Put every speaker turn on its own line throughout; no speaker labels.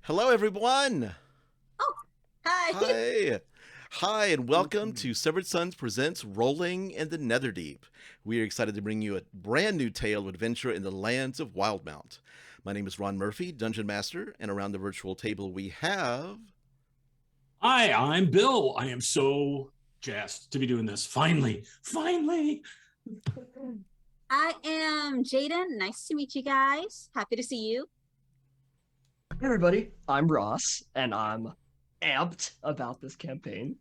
Hello, everyone.
Oh, hi.
Hi. Hi, and welcome to Severed Sons Presents Rolling in the Netherdeep. We are excited to bring you a brand new tale of adventure in the lands of Wildmount. My name is Ron Murphy, Dungeon Master, and around the virtual table we have.
Hi, I'm Bill. I am so jazzed to be doing this. Finally, finally.
I am Jaiden. Nice to meet you guys. Happy to see you.
Hey everybody, I'm Ross, and I'm amped about this campaign.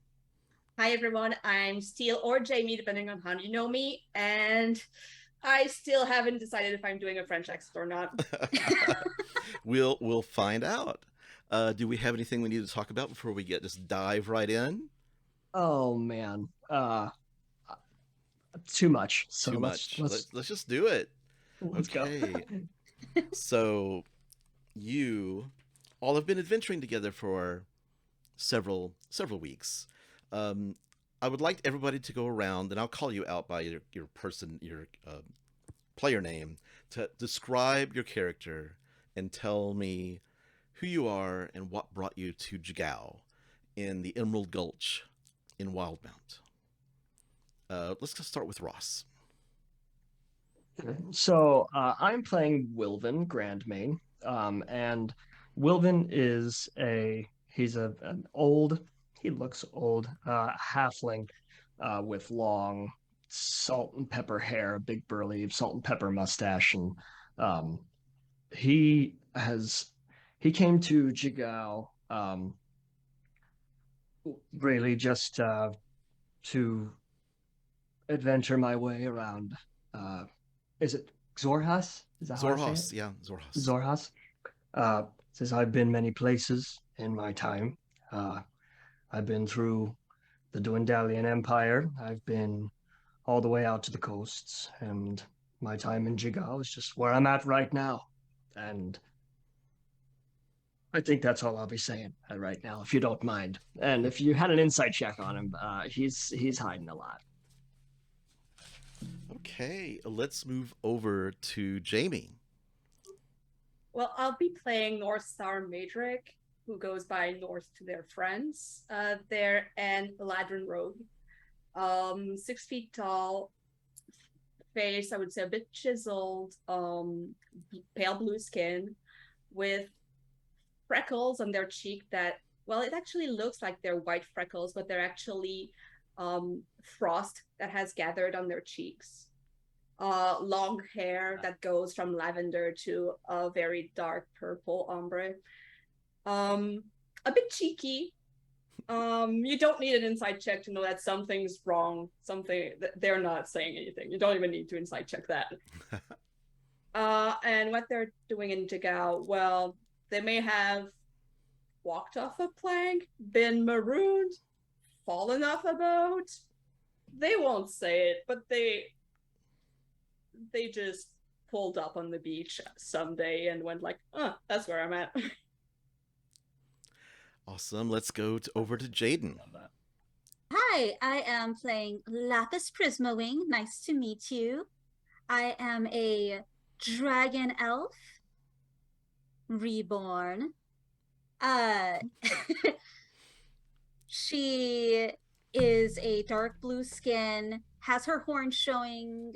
Hi everyone, I'm Steele or Jamie, depending on how you know me, and I still haven't decided if I'm doing a French accent or not.
We'll find out. Do we have anything we need to talk about before we just dive right in?
Oh man, too much. So
Too
let's
much. Let's just do it.
let's
Okay.
go.
So, you all have been adventuring together for several weeks. I would like everybody to go around, and I'll call you out by your player name, to describe your character and tell me who you are and what brought you to Jigow in the Emerald Gulch in Wildmount. Let's just start with Ross.
So I'm playing Wilven, Grandmane, and Wilven is an old, he looks old, halfling with long salt and pepper hair, big burly salt and pepper mustache, and um, he has he came to Jigow really just to adventure my way around. Uh, is it Xorhas? Is that how I say
Zorhas,
it?
yeah, Zorhas.
Xorhas. Says I've been many places in my time. Uh, I've been through the Dwendalian Empire. I've been all the way out to the coasts, and my time in Jigow is just where I'm at right now. And I think that's all I'll be saying right now, if you don't mind. And if you had an insight check on him, he's hiding a lot.
Okay, let's move over to Jamie.
Well, I'll be playing North Star Maedrick, who goes by North to their friends. They're an Eladrin rogue. 6 feet tall, face, I would say a bit chiseled, pale blue skin, with freckles on their cheek that, well, it actually looks like they're white freckles, but they're actually frost that has gathered on their cheeks. Long hair that goes from lavender to a very dark purple ombre. A bit cheeky. You don't need an insight check to know that something's wrong. They're not saying anything. You don't even need to insight check that. And what they're doing in Jigow, well, they may have walked off a plank, been marooned, fallen off a boat. They won't say it, but they just pulled up on the beach someday and went like, that's where I'm at.
Awesome. Let's go over to Jaiden.
Hi, I am playing Laphus Prismawing. Nice to meet you. I am a dragon elf reborn. She is a dark blue skin, has her horn showing,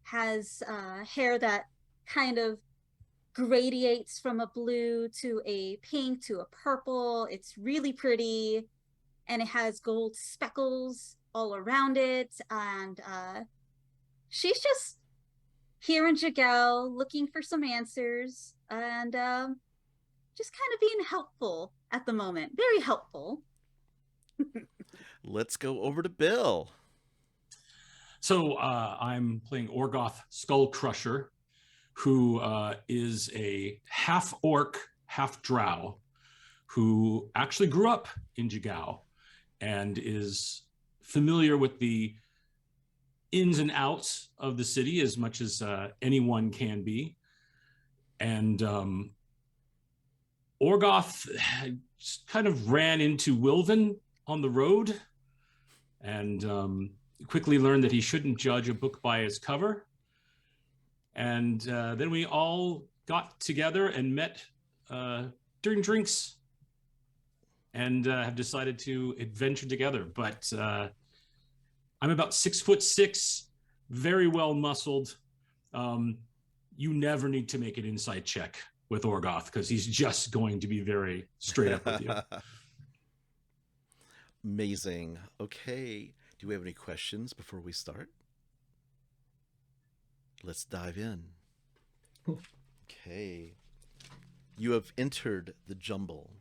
has hair that kind of gradiates from a blue to a pink to a purple. It's really pretty, and it has gold speckles all around it. And she's just here in Jigow looking for some answers and just kind of being helpful at the moment. Very helpful.
Let's go over to Bill.
So I'm playing Orgoth Skullcrusher, who is a half orc, half drow, who actually grew up in Jigow and is familiar with the ins and outs of the city as much as anyone can be. And Orgoth kind of ran into Wilven on the road and quickly learned that he shouldn't judge a book by its cover. And then we all got together and met during drinks and have decided to adventure together. But I'm about 6'6", very well muscled. You never need to make an insight check with Orgoth because he's just going to be very straight up with you.
Amazing. Okay. Do we have any questions before we start? Let's dive in. Okay. You have entered the Jumble,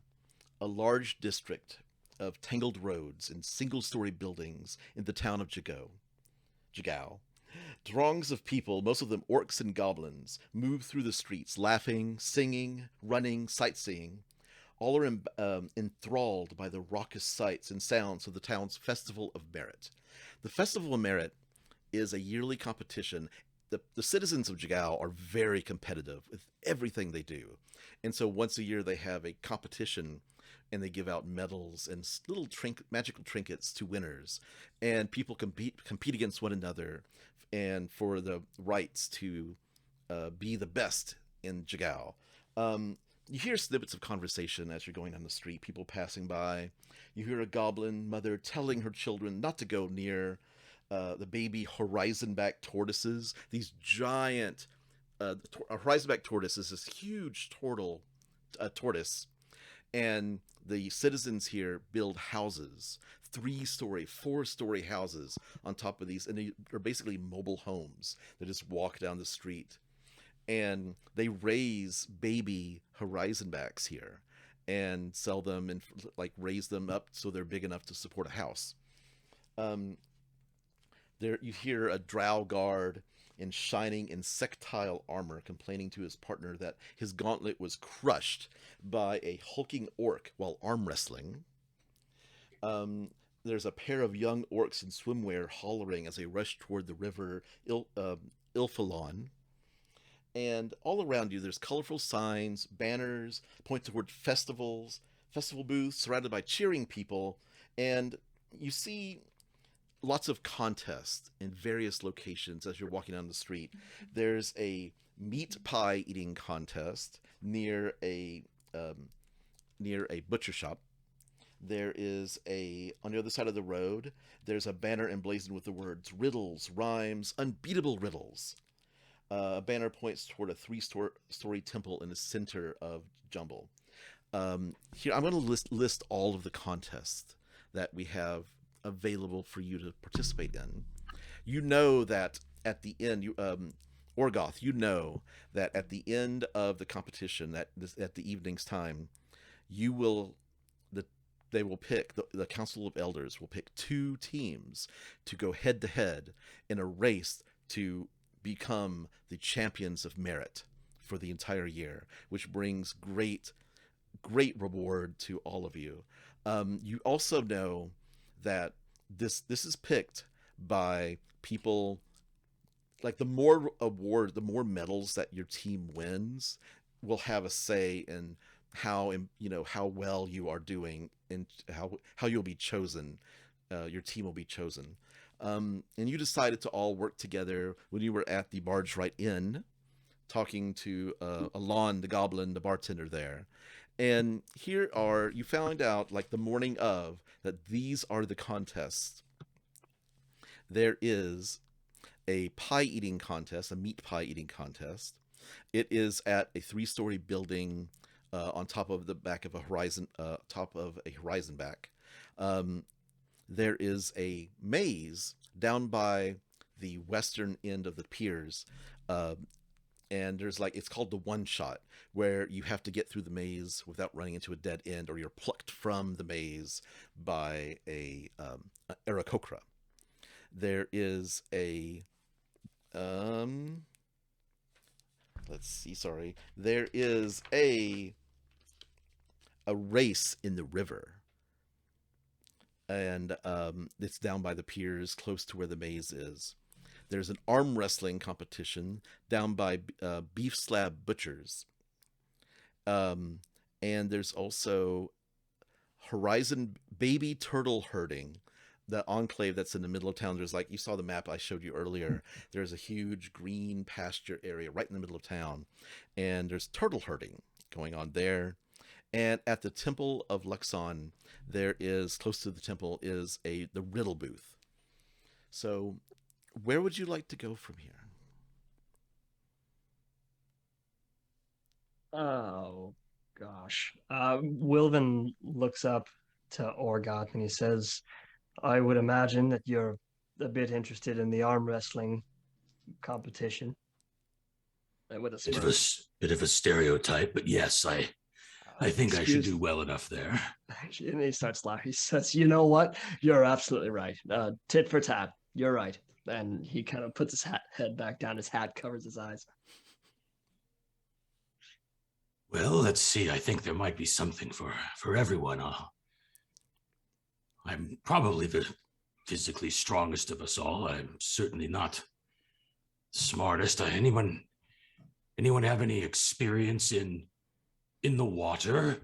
a large district of tangled roads and single-story buildings in the town of Jigow. Throngs of people, most of them orcs and goblins, move through the streets, laughing, singing, running, sightseeing. All are enthralled by the raucous sights and sounds of the town's Festival of Merit. The Festival of Merit is a yearly competition. The citizens of Jigow are very competitive with everything they do. And so once a year they have a competition and they give out medals and little magical trinkets to winners. And people compete against one another and for the rights to be the best in Jigow. You hear snippets of conversation as you're going down the street, people passing by. You hear a goblin mother telling her children not to go near the baby horizon-back tortoises. These giant a horizon-back tortoise is this huge tortoise, and the citizens here build houses, 3-story, 4-story houses on top of these, and they're basically mobile homes that just walk down the street. And they raise baby horizonbacks here and sell them and like raise them up so they're big enough to support a house. There you hear a drow guard in shining insectile armor complaining to his partner that his gauntlet was crushed by a hulking orc while arm wrestling. There's a pair of young orcs in swimwear hollering as they rush toward the river Ilfalon. And all around you, there's colorful signs, banners, point toward festival booths surrounded by cheering people. And you see lots of contests in various locations as you're walking down the street. There's a meat pie eating contest near a butcher shop. There is on the other side of the road, there's a banner emblazoned with the words riddles, rhymes, unbeatable riddles. A banner points toward a 3-story temple in the center of Jumble. Here, I'm going to list all of the contests that we have available for you to participate in. You know that at the end, Orgoth, you know that at the end of the competition, at the evening's time, they will pick, the Council of Elders will pick 2 teams to go head to head in a race to become the champions of merit for the entire year, which brings great reward to all of you. You also know that this is picked by people, like the more medals that your team wins will have a say in how well you are doing and how you'll be chosen. Your team will be chosen. And you decided to all work together when you were at the Barge Right Inn, talking to Alon, the goblin, the bartender there. And you found out, like the morning of, that these are the contests. There is a pie eating contest, a meat pie eating contest. It is at a 3-story building on top of the back of a horizon back. There is a maze down by the western end of the piers, and there's it's called the one shot, where you have to get through the maze without running into a dead end, or you're plucked from the maze by a Aarakocra. There is there is a race in the river. And it's down by the piers, close to where the maze is. There's an arm wrestling competition down by Beef Slab Butchers. And there's also Horizon Baby Turtle Herding, the enclave that's in the middle of town. There's you saw the map I showed you earlier. There's a huge green pasture area right in the middle of town. And there's turtle herding going on there. And at the Temple of Luxon, there is, close to the temple, is the Riddle booth. So where would you like to go from here?
Oh, gosh. Wilven looks up to Orgoth and he says, I would imagine that you're a bit interested in the arm wrestling competition. With a smirk.
Bit of a stereotype, but yes, I think I should do well enough there.
And he starts laughing. He says, you know what? You're absolutely right. Tit for tat. You're right. And he kind of puts his head back down. His hat covers his eyes.
Well, let's see. I think there might be something for everyone. I'm probably the physically strongest of us all. I'm certainly not the smartest. Anyone have any experience in the water?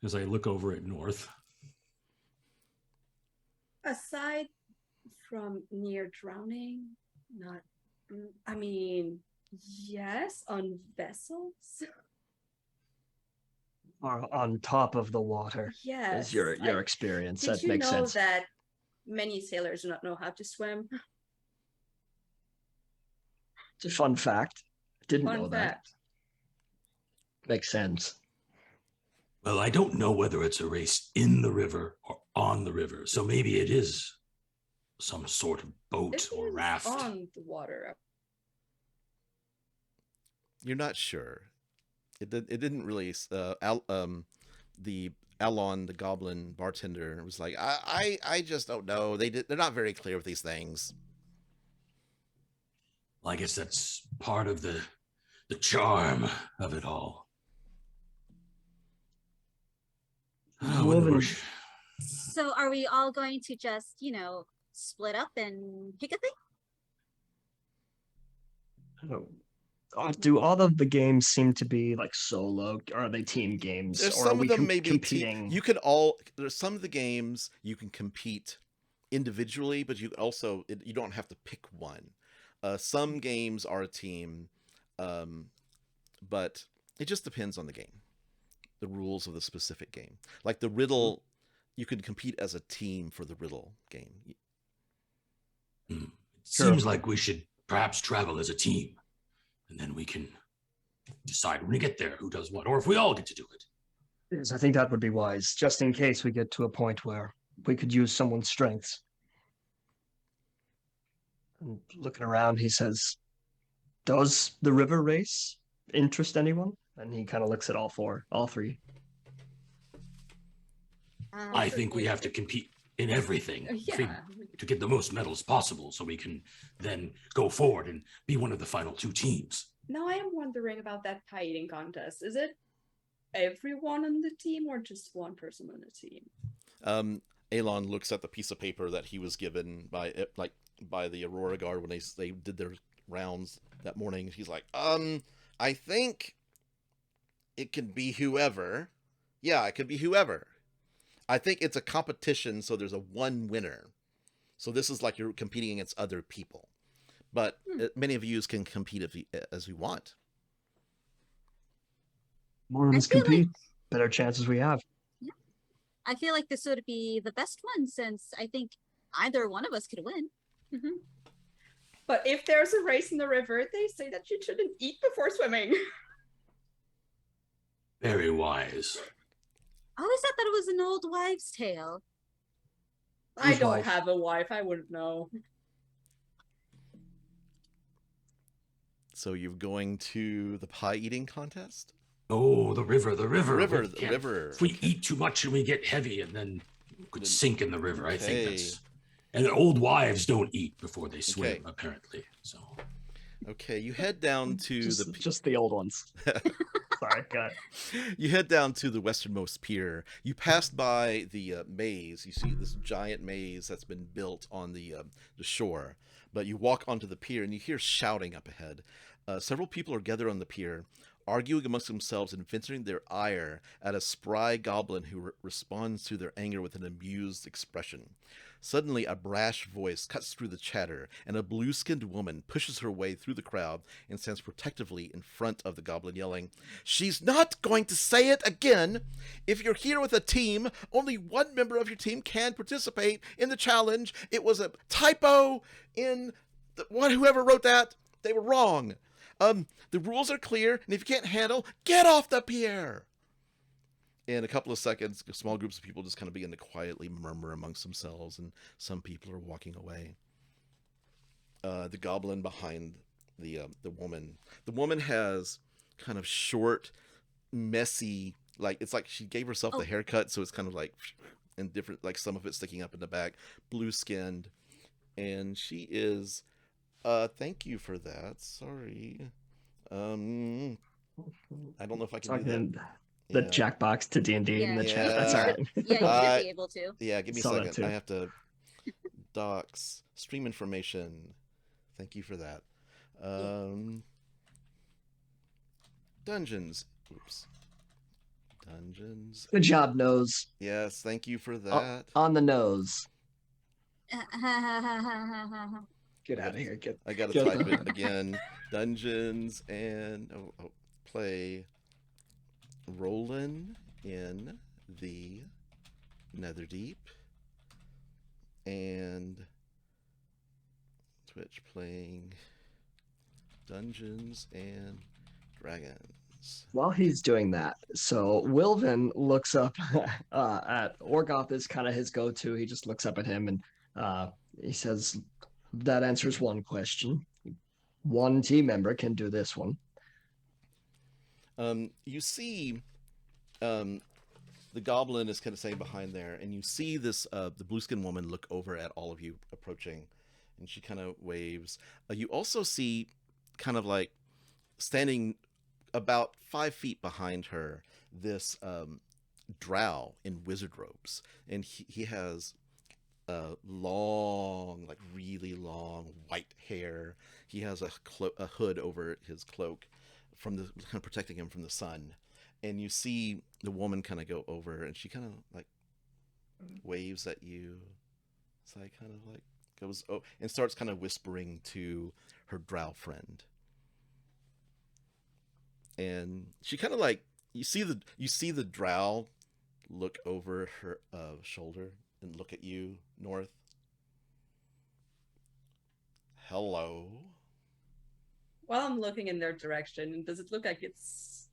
As I look over at North.
Aside from near drowning, not. I mean, yes, on vessels.
Or on top of the water.
Yes.
Is your experience.
Did
That
you
makes
know
sense.
that many sailors do not know how to swim?
It's a fun fact. Didn't know
Fun
that.
fact.
Makes sense.
Well, I don't know whether it's a race in the river or on the river, so maybe it is some sort of boat
This
or
is
raft.
on the water.
You're not sure. It didn't really. The Alon, the goblin bartender, was like, I just don't know. They're not very clear with these things.
Well, I guess that's part of the charm of it all.
So are we all going to just, split up and pick a thing?
Do all of the games seem to be like solo? Or are they team games?
There's
or
some
are we
of them maybe
competing?
There's some of the games you can compete individually, but you don't have to pick one. Some games are a team, but it just depends on the game, the rules of the specific game. Like the Riddle, you can compete as a team for the Riddle game.
It seems like we should perhaps travel as a team, and then we can decide when we get there who does what, or if we all get to do it.
Yes, I think that would be wise, just in case we get to a point where we could use someone's strengths. And looking around, he says, does the river race interest anyone? And he kind of looks at all three.
I think we have to compete in everything to get the most medals possible so we can then go forward and be one of the final two teams.
Now I am wondering about that pie eating contest. Is it everyone on the team or just one person on the team?
Alon looks at the piece of paper that he was given by the Aurora Guard when they did their rounds that morning. He's like, I think it can be whoever. Yeah, it could be whoever. I think it's a competition, so there's a one winner. So this is like you're competing against other people. But many of you can compete as you want.
More of us compete, better chances we have.
Yeah. I feel like this would be the best one since I think either one of us could win. Mm-hmm.
But if there's a race in the river, they say that you shouldn't eat before swimming.
Very wise.
I always thought that it was an old wives' tale.
I don't have a wife. I wouldn't know.
So you're going to the pie eating contest?
Oh, the river.
The river.
If we eat too much and we get heavy and then we could sink in the river, I think that's... And old wives don't eat before they swim, apparently. So.
Okay, you head down to
just the old ones. Sorry, go ahead.
You head down to the westernmost pier. You pass by the maze. You see this giant maze that's been built on the shore. But you walk onto the pier and you hear shouting up ahead. Several people are gathered on the pier. arguing amongst themselves and venting their ire at a spry goblin who responds to their anger with an amused expression. Suddenly, a brash voice cuts through the chatter, and a blue-skinned woman pushes her way through the crowd and stands protectively in front of the goblin, yelling, "She's not going to say it again! If you're here with a team, only one member of your team can participate in the challenge. It was a typo in whoever wrote that. They were wrong. The rules are clear, and if you can't handle, get off the pier!" In a couple of seconds, small groups of people just kind of begin to quietly murmur amongst themselves, and some people are walking away. The goblin behind the woman. The woman has kind of short, messy, like it's like she gave herself the haircut, so it's kind of like and different, like some of it sticking up in the back, blue skinned, and she is. Thank you for that. Sorry. I don't know if I can do that.
The Jackbox to D&D in the chat. That's all right.
Yeah, you should be able to.
Yeah, give me a second. I have to docs, stream information. Thank you for that. Dungeons. Oops. Dungeons.
Good job, nose.
Yes, thank you for that.
On the nose. Get out of here.
I gotta type it again. Dungeons and play Rollin' in the Netherdeep and Twitch playing Dungeons and Dragons.
While he's doing that, so Wilven looks up at Orgoth is kind of his go-to. He just looks up at him and he says, "That answers one question. One team member can do this one."
You see, the goblin is kind of saying behind there, and you see this the blue skin woman look over at all of you approaching, and she kind of waves. You also see, kind of like standing about 5 feet behind her, this drow in wizard robes, and he has long, like really long white hair. He has a hood over his cloak, kind of protecting him from the sun. And you see the woman kind of go over, and she kind of like waves at you. So I kind of like goes and starts kind of whispering to her drow friend. And she kind of like you see the drow look over her shoulder and look at you, North. Hello.
While I'm looking in their direction, does it look like it's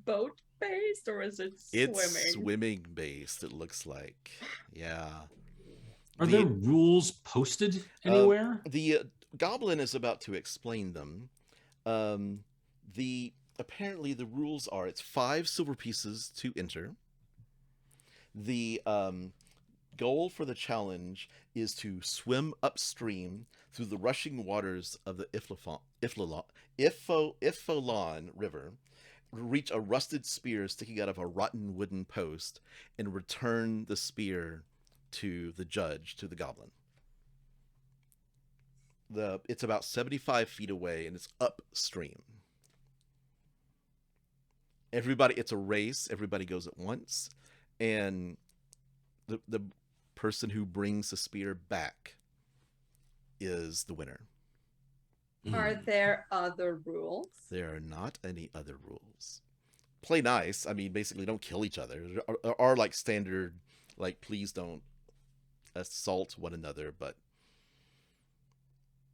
boat based or is it swimming?
It's swimming based, it looks like. Yeah.
Are there rules posted anywhere?
The goblin is about to explain them. Apparently the rules are it's 5 silver pieces to enter. The goal for the challenge is to swim upstream through the rushing waters of the Iffolon River, reach a rusted spear sticking out of a rotten wooden post, and return the spear to the judge, to the goblin. It's about 75 feet away, and it's upstream. It's a race. Everybody goes at once, and the person who brings the spear back is the winner.
Are there other rules?
There are not any other rules. Play nice. I mean, basically, don't kill each other. There are like standard, like please don't assault one another, but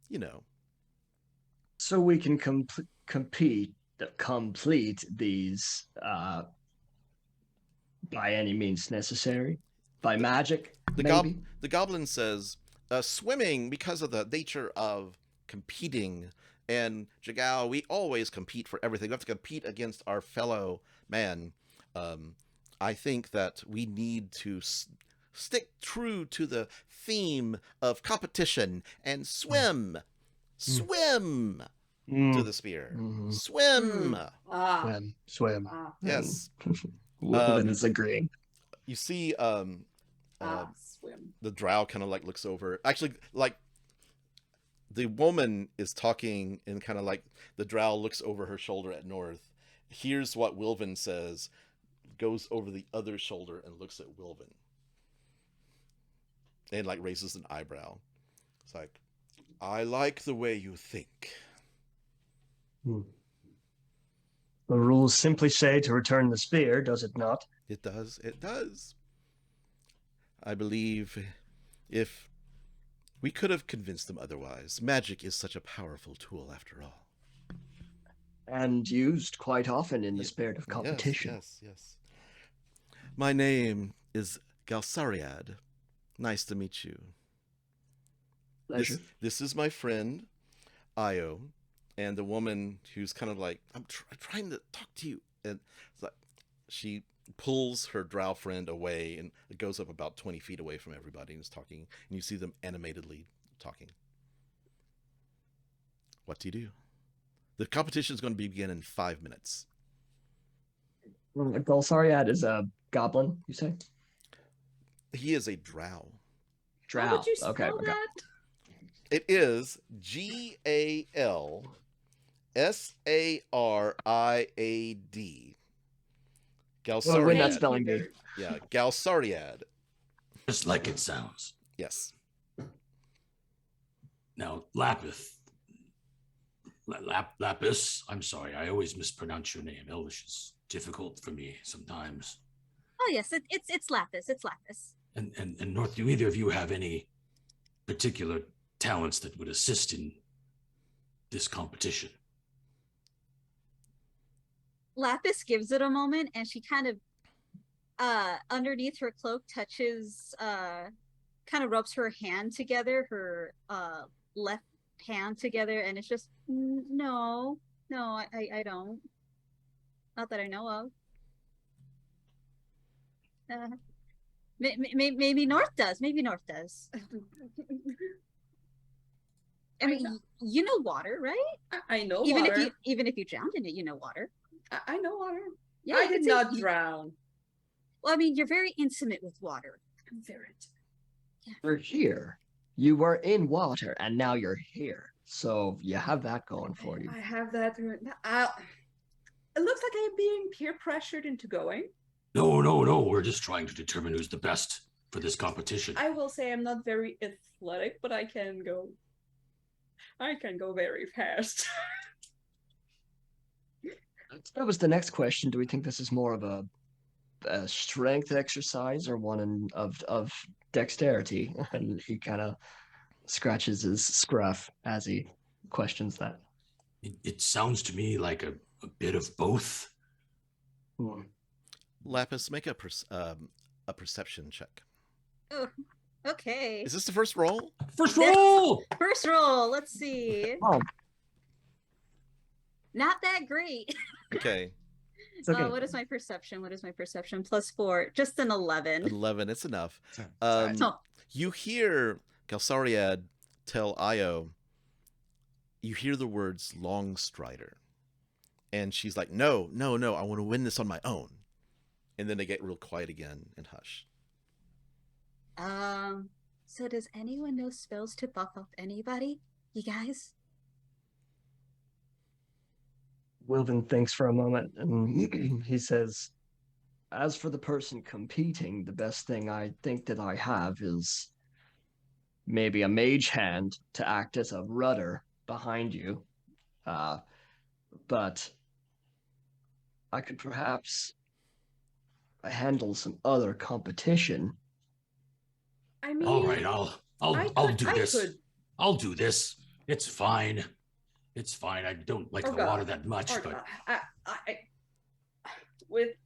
you know.
So we can complete these by any means necessary, by magic.
The goblin says, swimming, because of the nature of competing, and Jigow, we always compete for everything. We have to compete against our fellow man. I think that we need to stick true to the theme of competition and swim to the spear.
Mm-hmm.
Swim.
Swim.
Yes.
Wilven is agreeing.
You see,
Swim.
the drow kind of like looks over. Actually, like the woman is talking, and kind of like the drow looks over her shoulder at North, hears what Wilvan says, goes over the other shoulder and looks at Wilvan. And like raises an eyebrow. It's like, I like the way you think.
The rules simply say to return the spear, does it not?
It does. It does. I believe if we could have convinced them otherwise. Magic is such a powerful tool after all.
And used quite often in the spirit of competition.
Yes. My name is Galsariad. Nice to meet you.
Pleasure.
This is my friend, Io, and the woman who's kind of like, I'm trying to talk to you. And it's like, she pulls her drow friend away and it goes up about 20 feet away from everybody and is talking. And you see them animatedly talking. What do you do? The competition is going to begin in 5 minutes.
Galsariad is a goblin, you say?
He is a drow.
Drow.
How would you spell
okay.
that?
It is Galsariad.
Well, we're not
Galsariad.
spelling bee.
Yeah, Galsariad.
Just like it sounds.
Yes.
Now, Lapus, I'm sorry, I always mispronounce your name. Elvish is difficult for me sometimes.
Oh yes, it's Laphus. It's Laphus.
And North, do either of you have any particular talents that would assist in this competition?
Lapis gives it a moment, and she kind of, underneath her cloak, touches, kind of rubs her hand together, her left hand together, and it's just, no, I don't. Not that I know of. Maybe North does. Maybe North does. I mean, you know water, right?
I know
even
water.
Even if you drowned in it, you know water.
I know water.
Yeah,
I
you
did
could say
not drown.
Well, I mean, you're very intimate with water.
I'm very
You're here. You were in water, and now you're here. So you have that going for you.
I have that. It looks like I'm being peer pressured into going.
No. We're just trying to determine who's the best for this competition.
I will say I'm not very athletic, but I can go very fast.
That was the next question. Do we think this is more of a strength exercise or one of dexterity? And he kind of scratches his scruff as he questions that.
It sounds to me like a bit of both.
Lapis, make a perception check.
Oh, okay.
Is this the first roll?
First roll!
First roll. Let's see.
Oh,
Not that great.
Okay.
it's okay.
What is my perception? +4. Just an 11.
11, it's enough.
Oh,
You hear Galsariad tell Io, you hear the words Long Strider. And she's like, no, I want to win this on my own. And then they get real quiet again and hush.
So does anyone know spells to buff up anybody? You guys?
Wilven thinks for a moment, and he says, as for the person competing, the best thing I think that I have is maybe a mage hand to act as a rudder behind you. But I could perhaps handle some other competition.
I mean,
All right, I'll do this.
could.
I'll do this. It's fine. It's fine. I don't like the
Orgoth.
water that much,
Or-
but
I with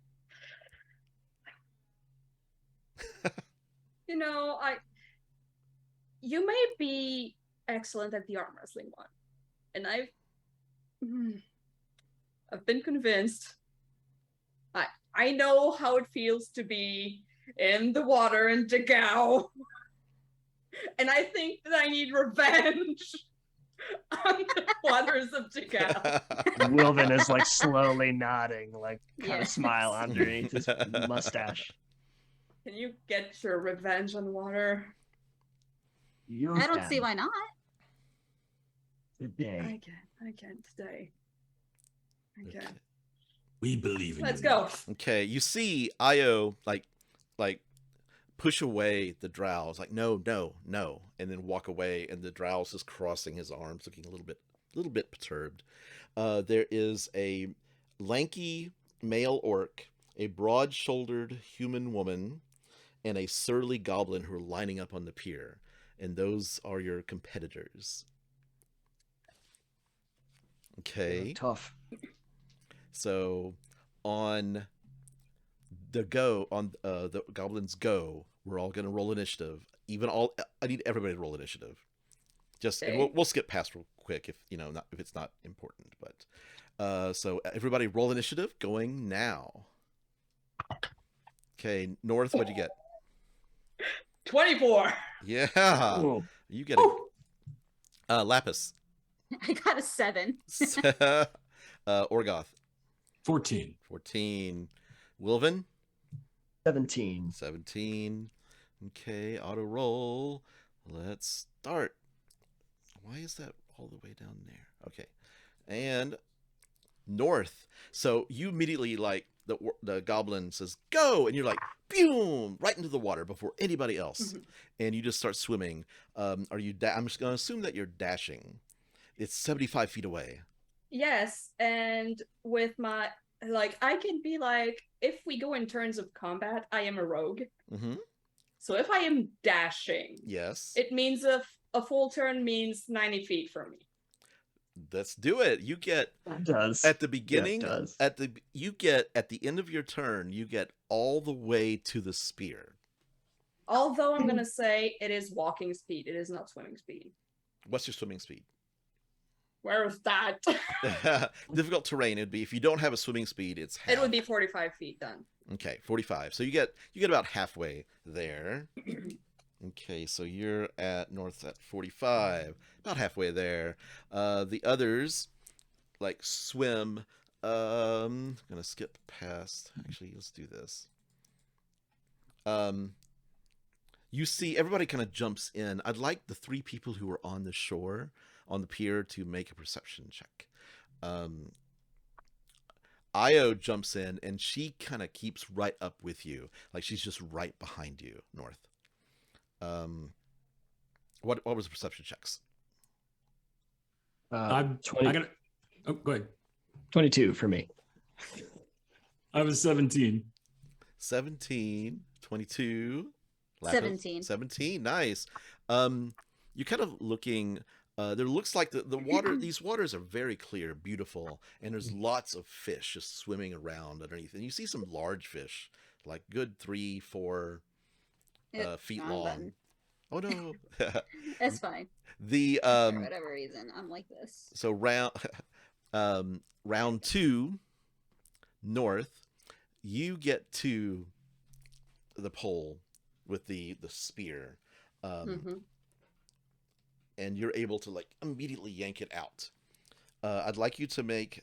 you may be excellent at the arm wrestling one, and I've been convinced. I know how it feels to be in the water in Jigow, and I think that I need revenge on the waters of Jigow.
Wilven is like slowly nodding, like kind of
Yes.
smile underneath his mustache.
Can you get your revenge on water?
You
I don't
can
see why not.
today.
I can today. I
Okay.
can.
We believe in
Let's
you.
go.
North.
Okay, you see Io like push away the drow. It's like no, and then walk away, and the drow's just crossing his arms, looking a little bit perturbed. There is a lanky male orc, a broad-shouldered human woman, and a surly goblin who are lining up on the pier, and those are your competitors. Okay.
Tough.
So on the goblins go, we're all gonna roll initiative. I need everybody to roll initiative. And
Okay.
we'll skip past real quick if if it's not important. But so everybody roll initiative going now. Okay, North, what'd you get?
24.
Yeah,
Ooh.
you get a Lapus.
I got a 7.
Orgoth
14.
14, Wilven
17.
17. Okay, auto roll. Let's start. Why is that all the way down there? Okay, and North. So you immediately the goblin says go, and you're like boom right into the water before anybody else, and you just start swimming. Are you? I'm just gonna assume that you're dashing. It's 75 feet away.
Yes, and with my I can be if we go in turns of combat, I am a rogue.
Mm-hmm.
So if I am dashing,
Yes.
it means a full turn means 90 feet from me.
Let's do it. You get
It does.
at the beginning.
Yeah, it does.
At the end of your turn, you get all the way to the spear.
Although I'm gonna say it is walking speed, it is not swimming speed.
What's your swimming speed?
Where is that?
Difficult terrain. It'd be if you don't have a swimming speed, it's half.
It would be 45 feet then.
Okay, 45. So you get about halfway there. Okay, so you're at North at 45, about halfway there. The others swim. Gonna skip past. Actually, let's do this. You see everybody kind of jumps in. I'd like the 3 people who are on the shore, on the pier, to make a perception check. Io jumps in, and she kind of keeps right up with you. She's just right behind you, North. What was the perception checks?
I
20,
got. Oh, go ahead.
22 for me.
I was 17.
17, 22.
17.
17, nice. You're kind of looking. There looks like the water. These waters are very clear, beautiful, and there's lots of fish just swimming around underneath. And you see some large fish, good 3-4 feet
Wrong
long.
button.
Oh no.
That's fine.
The
For whatever reason, I'm like this.
So round 2, North, you get to the pole with the spear, and you're able to immediately yank it out. I'd like you to make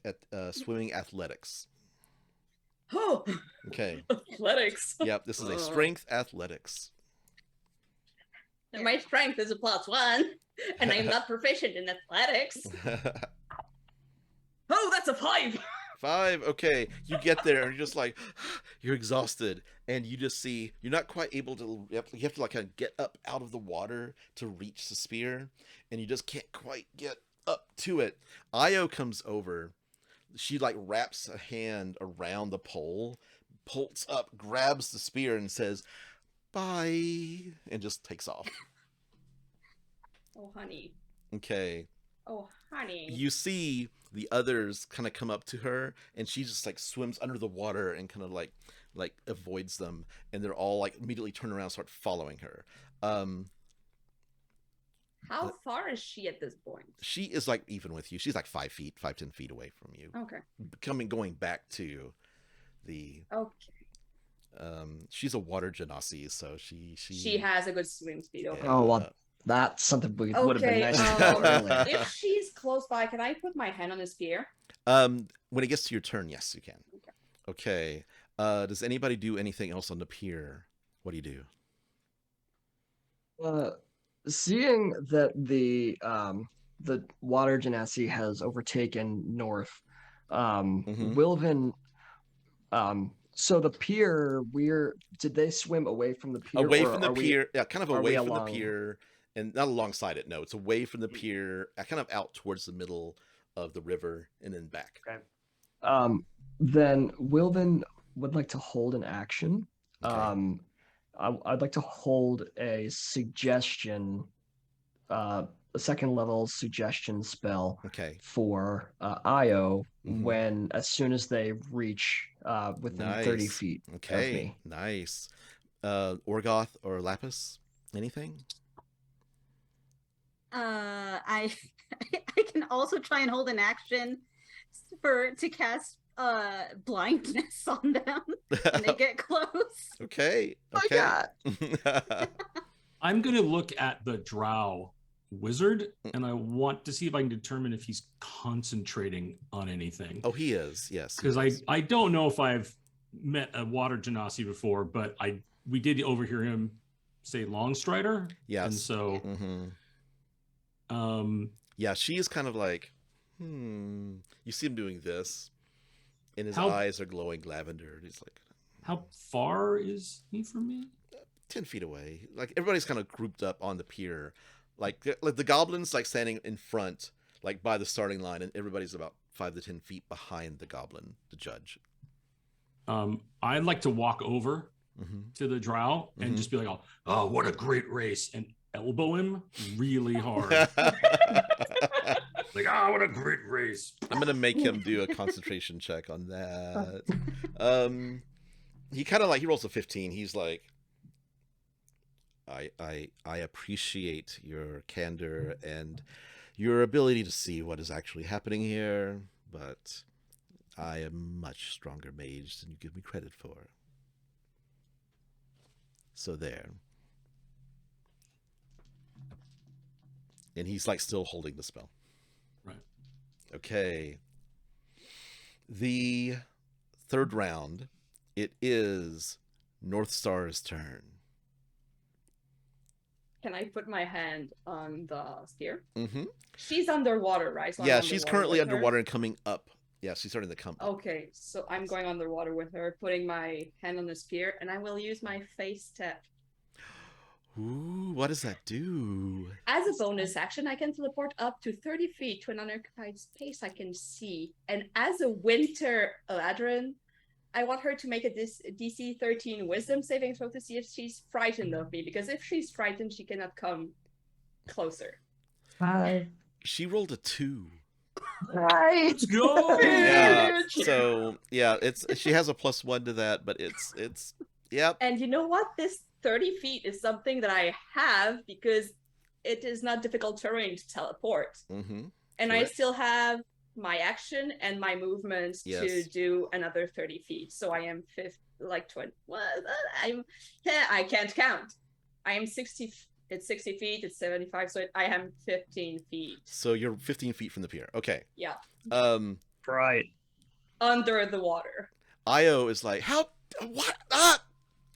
swimming athletics.
Oh,
Okay.
athletics.
Yep. This is a strength athletics.
My strength is a +1, and I'm not proficient in athletics. Oh, that's a 5.
5. Okay, you get there and you're just you're exhausted, and you just see you're not quite able to. You have to kind of get up out of the water to reach the spear, and you just can't quite get up to it. Io comes over. She wraps a hand around the pole, pulls up, grabs the spear, and says, "Bye," and just takes off.
Oh, honey.
Okay.
Oh, honey.
You see the others kind of come up to her, and she just swims under the water and kind of avoids them, and they're all immediately turn around and start following her.
How far is she at this point?
She is even with you. She's 5-10 feet away from you.
Okay.
Going back to the
Okay.
she's a water genasi, so
She has a good swim speed. Okay.
Oh, well, that's something would have been nice to know earlier.
If she's close by, can I put my hand on the spear?
when it gets to your turn, yes, you can. Okay. Does anybody do anything else on the pier? What do you do?
Seeing that the water genasi has overtaken North, Wilven So the pier, did they swim away from the pier?
Away
or
from the
are we-
pier, yeah, kind of
are we
away from the
along-
pier, and not alongside it. No, it's away from the pier, kind of out towards the middle of the river, and then back.
Okay. Then Wilven would like to hold an action.
Okay.
I'd like to hold a suggestion, a second level suggestion spell
Okay.
for Io
Mhm.
as soon as they reach within 30
Nice.
feet of
Okay.
me.
Nice. Orgoth or Laphus? Anything?
I I can also try and hold an action to cast blindness on them when they get close.
Okay.
My
Okay.
God.
I'm going to look at the drow wizard, and I want to see if I can determine if he's concentrating on anything.
Oh, he is. Yes. he
Because
is.
I don't know if I've met a water genasi before, but we did overhear him say Longstrider.
Yes.
And so
Mhm. Yeah, she is kind of like, You see him doing this, and his eyes are glowing lavender. And he's like,
how far is he from me?
10 feet away. Like, everybody's kind of grouped up on the pier. Like the goblins, like, standing in front, like, by the starting line, and everybody's about 5 to 10 feet behind the goblin, the judge.
I'd like to walk over to the drow and just be like, oh, what a great race, and elbow him really hard. Like, what a great race.
I'm gonna make him do a concentration check on that. He kind of like, he rolls a 15. He's like, I appreciate your candor and your ability to see what is actually happening here, but I am a much stronger mage than you give me credit for. So there. And he's like still holding the spell.
Right.
Okay. The third round, it is North Star's turn.
Can I put my hand on the spear?
Mm-hmm.
She's underwater, right? So I'm
Yeah, she's currently
with her.
underwater and coming up. Yeah, she's starting to come up.
Okay, so I'm going underwater with her, putting my hand on the spear, and I will use my face step.
Ooh, what does that do?
As a bonus action, I can teleport up to 30 feet to an unoccupied space I can see. And as a winter Eladrin, I want her to make a DC 13 wisdom saving throw to see if she's frightened of me, because if she's frightened, she cannot come closer.
5.
She rolled a 2.
Right.
Let's go.
Yeah. So yeah, she has a +1 to that, but it's yep.
And you know what? This 30 feet is something that I have because it is not difficult terrain to teleport.
Mm-hmm.
And
Correct.
I still have my action and my movements
Yes.
to do another 30 feet. So I am 20. Well, I can't count. I am 60. It's 60 feet. It's 75. So I am 15 feet.
So you're 15 feet from the pier. Okay.
Yeah.
Right.
Under the water.
Io is like, what? Ah!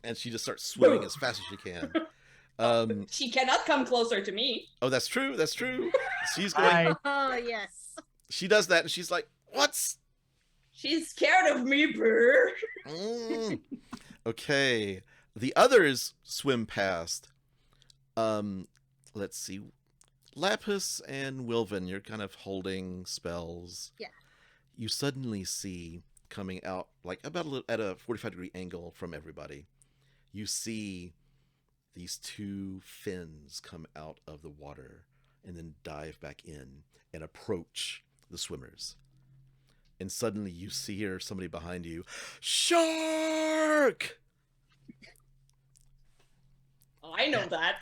And she just starts swimming as fast as she can.
She cannot come closer to me.
Oh, that's true. That's true. She's going.
Oh yes.
She does that, and she's like, "What's?"
She's scared of me, brr.
Okay. The others swim past. Let's see. Lapus and Wilvan, you're kind of holding spells.
Yeah.
You suddenly see coming out, like at a 45-degree angle from everybody, you see these 2 fins come out of the water and then dive back in and approach the swimmers. And suddenly you hear somebody behind you, "Shark!"
I know that.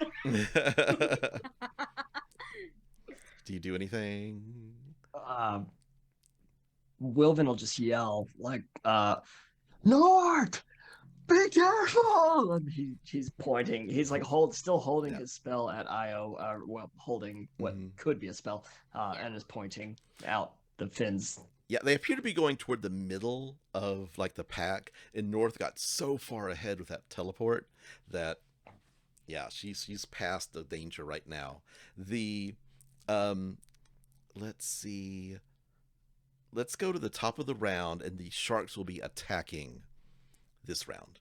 Do you do anything?
Wilven will just yell like, "North, be careful!" And he's pointing. He's like still holding his spell at Io, holding what could be a spell, and is pointing out the fins.
Yeah, they appear to be going toward the middle of like the pack, and North got so far ahead with that teleport that, yeah, she's past the danger right now. The, let's see. Let's go to the top of the round, and the sharks will be attacking this round.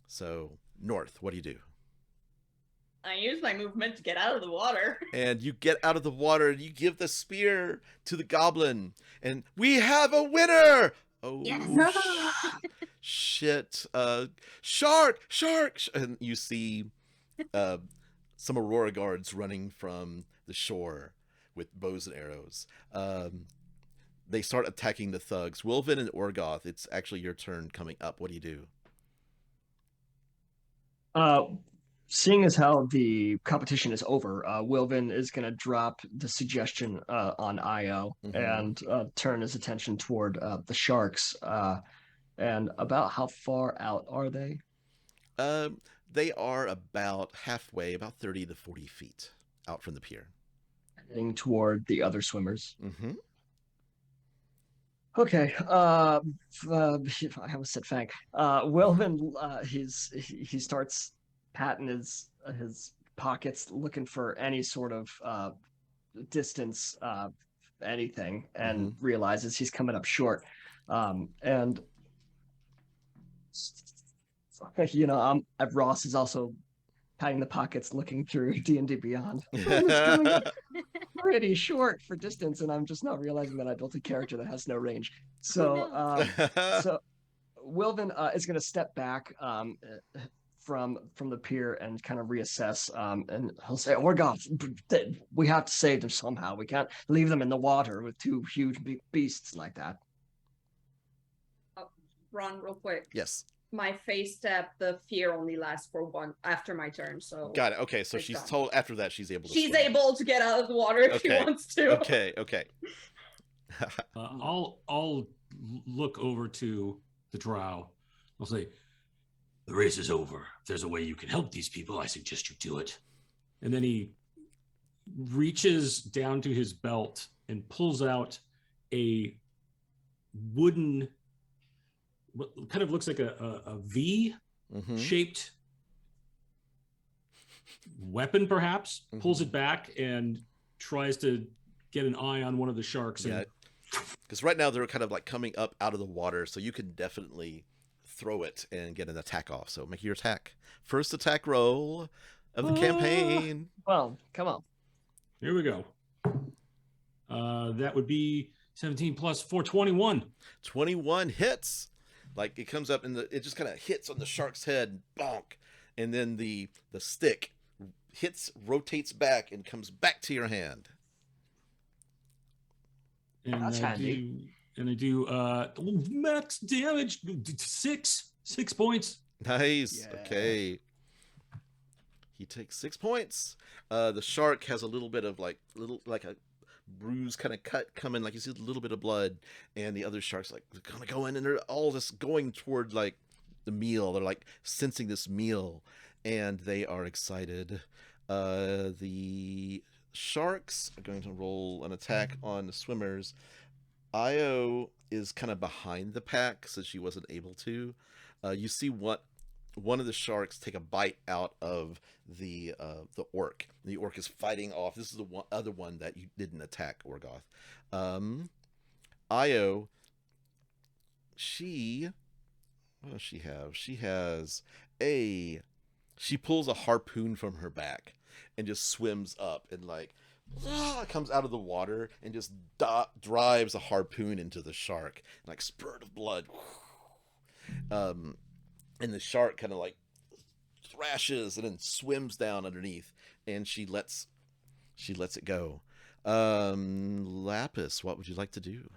So, North, what do you do?
I use my movement to get out of the water.
And you get out of the water and you give the spear to the goblin. And we have a winner! Oh,
Yes.
shit. Shark! And you see some Aurora guards running from the shore with bows and arrows. They start attacking the thugs. Wilven and Orgoth, it's actually your turn coming up. What do you do?
Seeing as how the competition is over, Wilven is going to drop the suggestion on Io and turn his attention toward the sharks. And about how far out are they?
They are about halfway, about 30 to 40 feet out from the pier.
Heading toward the other swimmers.
Mm-hmm.
Okay. I almost said Fank. Wilven, he starts patting his pockets, looking for any sort of distance, anything, and realizes he's coming up short. And Ross is also patting the pockets, looking through D&D Beyond. It's coming up pretty short for distance, and I'm just not realizing that I built a character that has no range. So, so Wilven is going to step back from the pier and kind of reassess, and he'll say, Orgoth, we have to save them somehow. We can't leave them in the water with two huge big beasts like that.
Ron, real quick.
Yes.
My face step, the fear only lasts for one after my turn, so
Got it. Okay, so she's told after that she's able to
She's
swim.
able to get out of the water if she wants to.
Okay.
I'll look over to the drow. I'll say, the race is over. If there's a way you can help these people, I suggest you do it. And then he reaches down to his belt and pulls out a wooden, what kind of looks like a V-shaped weapon, perhaps. Pulls it back and tries to get an eye on one of the sharks.
Yeah, because right now they're kind of like coming up out of the water, so you can definitely throw it and get an attack off. So make your attack. First attack roll of the campaign.
Well, come on.
Here we go. That would be 17 plus 4, 21.
21 hits. Like it comes up and it just kind of hits on the shark's head, bonk, and then the stick rotates back and comes back to your hand.
And
That's handy.
I do max damage, 6 points.
Nice.
Yeah.
Okay. He takes 6 points. The shark has a little bit of like a bruise kind of cut coming, like you see a little bit of blood, and the other sharks like kind of go in and they're all just going toward like the meal. They're like sensing this meal and they are excited. The sharks are going to roll an attack on the swimmers. Io is kind of behind the pack so she wasn't able to. You see one of the sharks take a bite out of the orc. The orc is fighting off. This is the other one that you didn't attack, Orgoth. Io, what does she have? She pulls a harpoon from her back and just swims up and like comes out of the water and just drives a harpoon into the shark, like spurt of blood. And the shark kind of like thrashes and then swims down underneath, and she lets it go. Laphus, what would you like to do?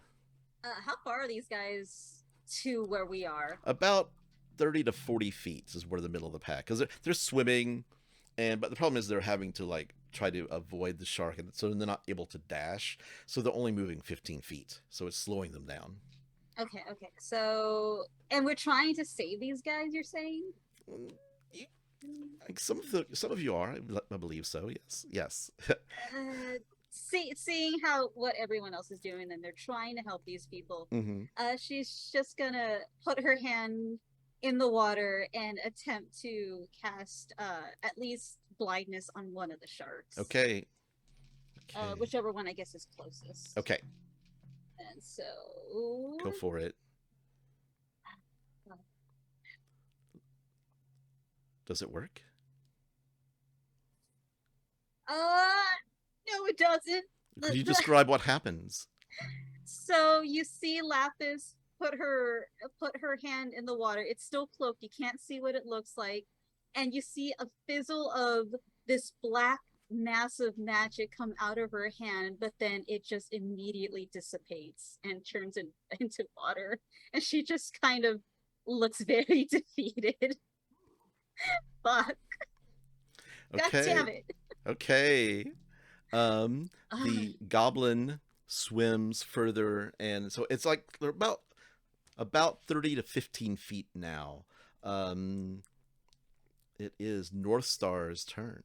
How far are these guys to where we are?
About 30 to 40 feet is where the middle of the pack, because they're swimming, but the problem is they're having to like try to avoid the shark, and so they're not able to dash, so they're only moving 15 feet, so it's slowing them down.
Okay. So, and we're trying to save these guys, you're saying?
Like some of you are, I believe so. Yes.
Seeing what everyone else is doing, and they're trying to help these people. She's just gonna put her hand in the water and attempt to cast at least blindness on one of the sharks.
Okay.
Whichever one I guess is closest.
Okay.
And so
Go for it. Does it work?
No, it doesn't.
Could you describe what happens?
So you see Laphus put her hand in the water. It's still cloaked. You can't see what it looks like. And you see a fizzle of this black mass of magic come out of her hand, but then it just immediately dissipates and turns into water. And she just kind of looks very defeated. Fuck.
Okay.
God damn it.
Okay. The goblin swims further, and so it's like they're about 30 to 15 feet now. It is North Star's turn.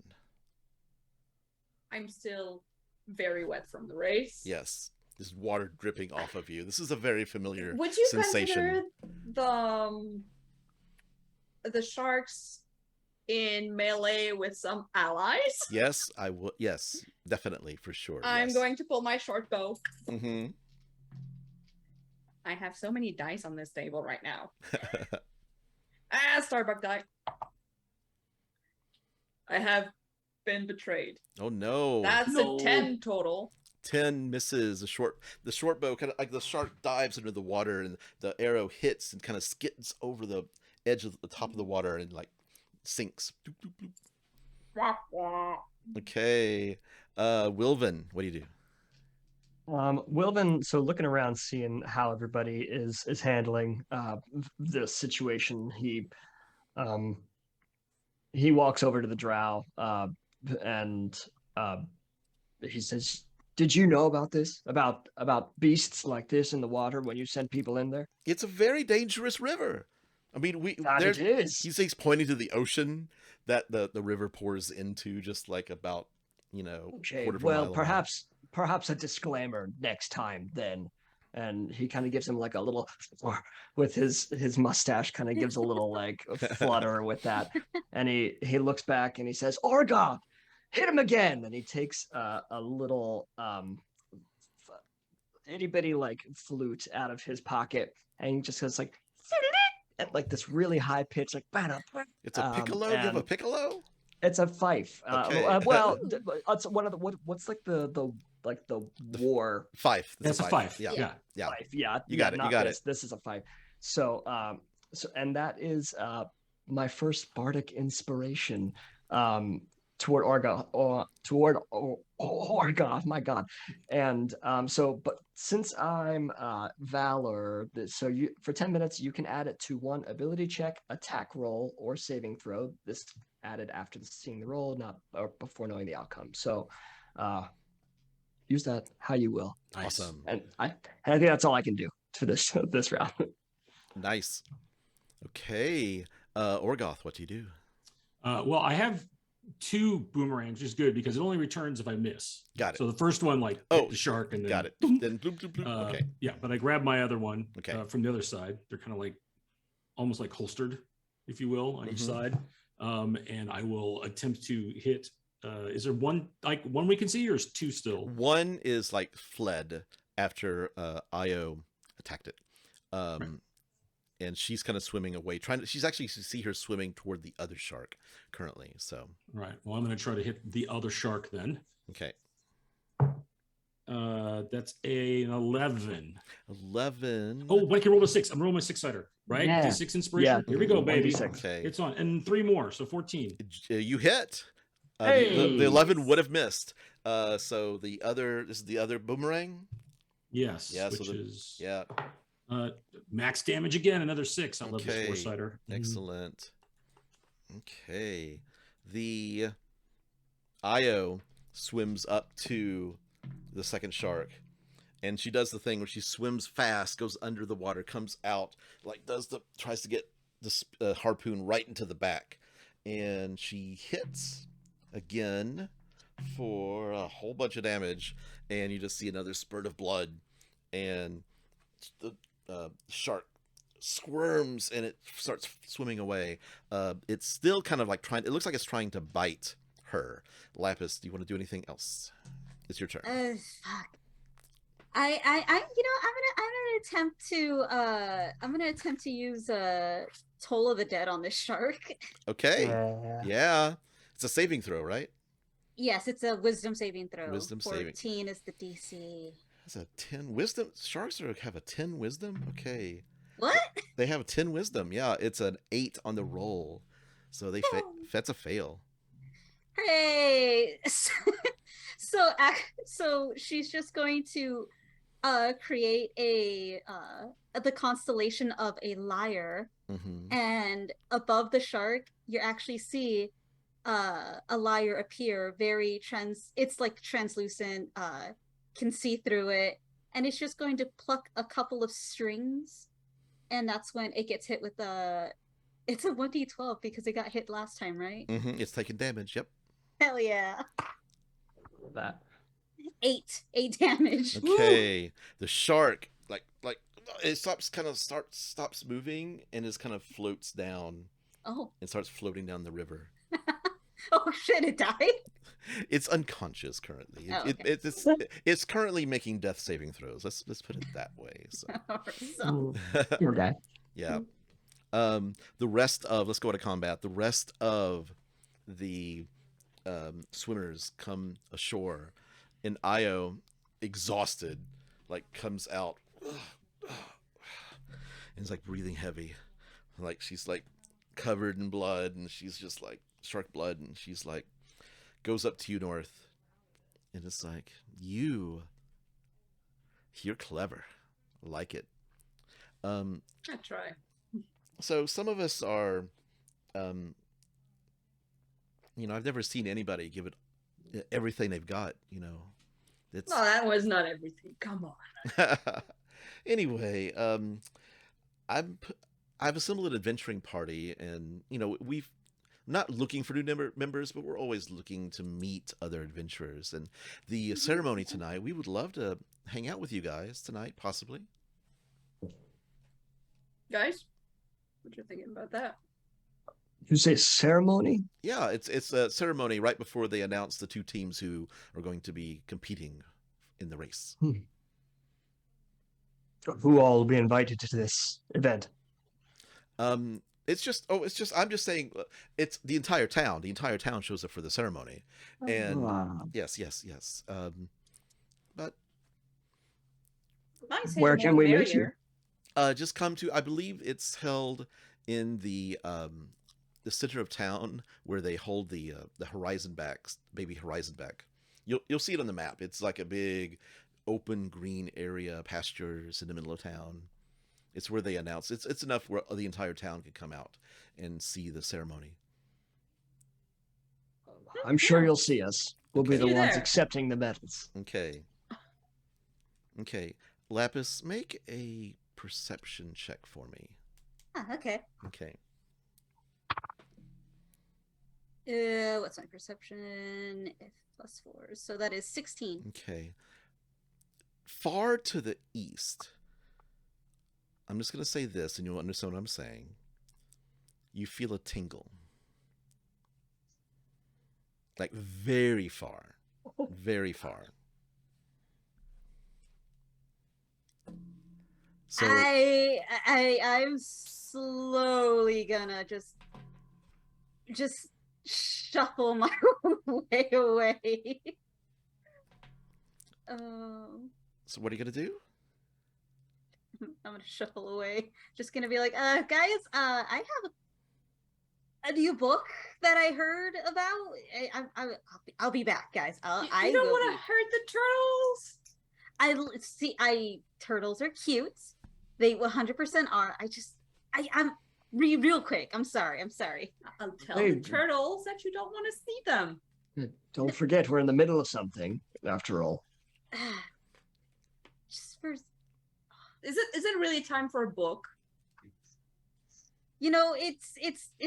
I'm still very wet from the race.
Yes, there's water dripping off of you. This is a very familiar
Would you
sensation.
consider the sharks in melee with some allies?
Yes, I will. Yes, definitely, for sure.
I'm
yes.
going to pull my short bow.
Mm-hmm.
I have so many dice on this table right now. Starbuck die. I have been betrayed.
Oh no!
That's a 10 total.
10 misses. The short bow kind of like the shark dives into the water, and the arrow hits and kind of skids over the edge of the top of the water and like sinks. Bloop, bloop, bloop. Okay, Wilvan, what do you do?
Wilven, so looking around, seeing how everybody is handling the situation, he walks over to the drow and he says, "Did you know about this? About beasts like this in the water when you send people in there?"
It's a very dangerous river. I mean,
It is.
He's pointing to the ocean that the river pours into, just like about
Okay,
quarter of a
well,
mile away.
perhaps a disclaimer next time then. And he kind of gives him like a little, with his mustache, kind of gives a little like flutter with that. And he looks back and he says, "Orgoth, hit him again!" And he takes a little itty bitty like flute out of his pocket, and he just goes like at like this really high pitch, like
It's a piccolo. You have a piccolo?
It's a fife.
Okay.
Well, it's one of the what's like the war
Fife.
That's a fife.
Yeah.
fife. Yeah,
You got it. You got it.
This is a fife. So and that is my first bardic inspiration toward Orgoth. My God. And but since I'm Valor, so you for 10 minutes you can add it to one ability check, attack roll, or saving throw. This added after seeing the roll, not or before knowing the outcome. So use that how you will.
Awesome.
And I think that's all I can do for this round.
Nice. Okay. Orgoth, what do you do?
Well, I have 2 boomerangs, which is good because it only returns if I miss.
Got it.
So the first one hit the shark and then
got it. Then bloop, bloop, bloop. Okay.
Yeah, but I grab my other one from the other side. They're kind of like almost like holstered, if you will, on each side. And I will attempt to hit. Is there one we can see, or is 2 still?
One is like fled after Io attacked it. And she's kind of swimming away, she's actually, you see her swimming toward the other shark currently. So
right. Well, I'm going to try to hit the other shark then.
Okay.
That's an 11.
11.
Oh, but I can roll a 6. I'm rolling my 6-sider, right?
Yeah.
D6 inspiration. Here we go, baby.
1d6.
Okay.
It's on, and 3 more, so 14.
You hit.
Hey!
The 11 would have missed. So this is the other boomerang.
Yes.
Yeah.
Which
So
is
yeah.
Max damage again. Another 6. I love this
Okay.
4-sider.
Excellent. Okay. The Io swims up to the second shark, and she does the thing where she swims fast, goes under the water, comes out, tries to get the harpoon right into the back, and she hits again for a whole bunch of damage, and you just see another spurt of blood, and the shark squirms and it starts swimming away. It's still kind of like it looks like it's trying to bite her. Laphus, do you want to do anything else? It's your turn.
Fuck. I'm gonna attempt to use Toll of the Dead on this shark.
Okay.
Yeah.
Yeah. It's a saving throw, right?
Yes, it's a wisdom saving throw.
Wisdom
14
saving.
is the DC.
That's a 10 wisdom. Sharks have a 10 wisdom? Okay.
What?
They have a 10 wisdom. Yeah, it's an 8 on the roll. So that's a fail.
Hey. So she's just going to create the constellation of a lyre, and above the shark you actually see a lyre appear, it's like translucent, can see through it, and it's just going to pluck a couple of strings, and that's when it gets hit with it's a 1d12 because it got hit last time, right?
It's taking damage. Yep.
Hell yeah.
That.
8 damage.
Okay. The shark like it stops moving and just kind of floats down.
Oh.
And starts floating down the river.
Oh shit, it died?
It's unconscious currently.
Okay.
It's currently making death saving throws. Let's put it that way. So.
Okay.
Yeah. The rest of let's go to combat. The rest of the swimmers come ashore, and Io, exhausted, like comes out and is like breathing heavy, like she's like covered in blood, and she's just like shark blood, and she's like goes up to you, North, and it's like, you're clever. I like it.
I try.
So some of us are, I've never seen anybody give it everything they've got, It's...
No, that was not everything. Come on.
Anyway, I've assembled an adventuring party, and, we've not looking for new members, but we're always looking to meet other adventurers. And the ceremony tonight, we would love to hang out with you guys tonight, possibly.
Guys, what you thinking about that?
You say ceremony?
Yeah, it's a ceremony right before they announce the two teams who are going to be competing in the race.
Who all will be invited to this event?
I'm just saying, it's the entire town. The entire town shows up for the ceremony, and yes. But
where can we meet you?
Just come to. I believe it's held in the center of town where they hold the Horizon baby Horizon back. You'll see it on the map. It's like a big open green area, pastures in the middle of town. It's where they announce. It's enough where the entire town can come out and see the ceremony.
I'm sure you'll see us. We'll be the
See you
ones
there.
accepting the medals.
Okay. Lapis, make a perception check for me.
Okay.
Okay.
What's my perception? If +4, so that is 16.
Okay. Far to the east, I'm just going to say this, and you'll understand what I'm saying. You feel a tingle. Like very far. Very far. So
I'm slowly gonna just shuffle my way away.
So what are you going to do?
I'm gonna shuffle away. Just gonna be like, guys, I have a new book that I heard about. I'll be back, guys.
You don't want to hurt the turtles. Turtles
are cute. They 100% are. I'm real quick. I'm sorry.
I'll tell the turtles that you don't want to see them.
Don't forget, we're in the middle of something, after all.
Just for...
Is it really time for a book?
It's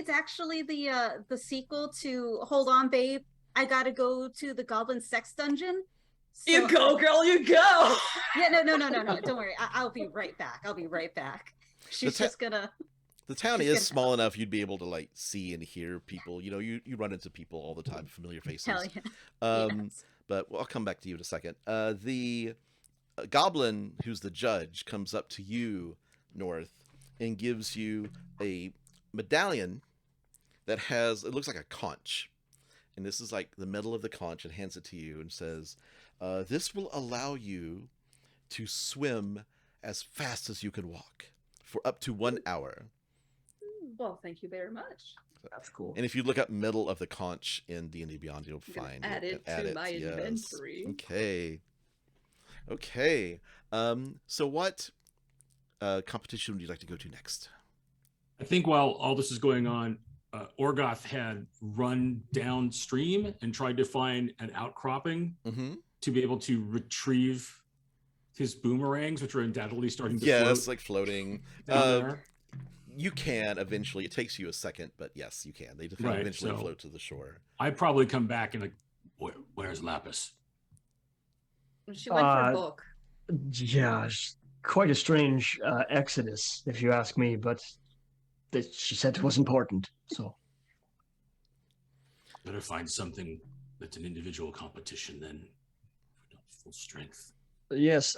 actually the sequel to Hold On, Babe. I gotta go to the Goblin Sex Dungeon. So...
You go, girl, you go.
Yeah, no. Don't worry. I'll be right back. She's just gonna.
The town is small enough you'd be able to like see and hear people. You run into people all the time, familiar faces.
Hell yeah. Yes.
But I'll come back to you in a second. a goblin who's the judge comes up to you, North, and gives you a medallion that has, it looks like a conch. And this is like the metal of the conch, and hands it to you and says, this will allow you to swim as fast as you can walk for up to 1 hour.
Well, thank you very much.
That's cool.
And if you look up metal of the conch in D&D Beyond, you'll
I'm gonna
find
add it to my inventory.
Okay. So what competition would you like to go to next?
I think while all this is going on, Orgoth had run downstream and tried to find an outcropping to be able to retrieve his boomerangs, which are undoubtedly starting to float.
Yes, like floating.
Down there.
You can eventually. It takes you a second, but yes, you can. They just eventually float to the shore.
I'd probably come back and like, where's Laphus?
She went for a book.
Yeah, quite a strange exodus, if you ask me, but she said it was important, so.
Better find something that's an individual competition then. Full strength.
Yes,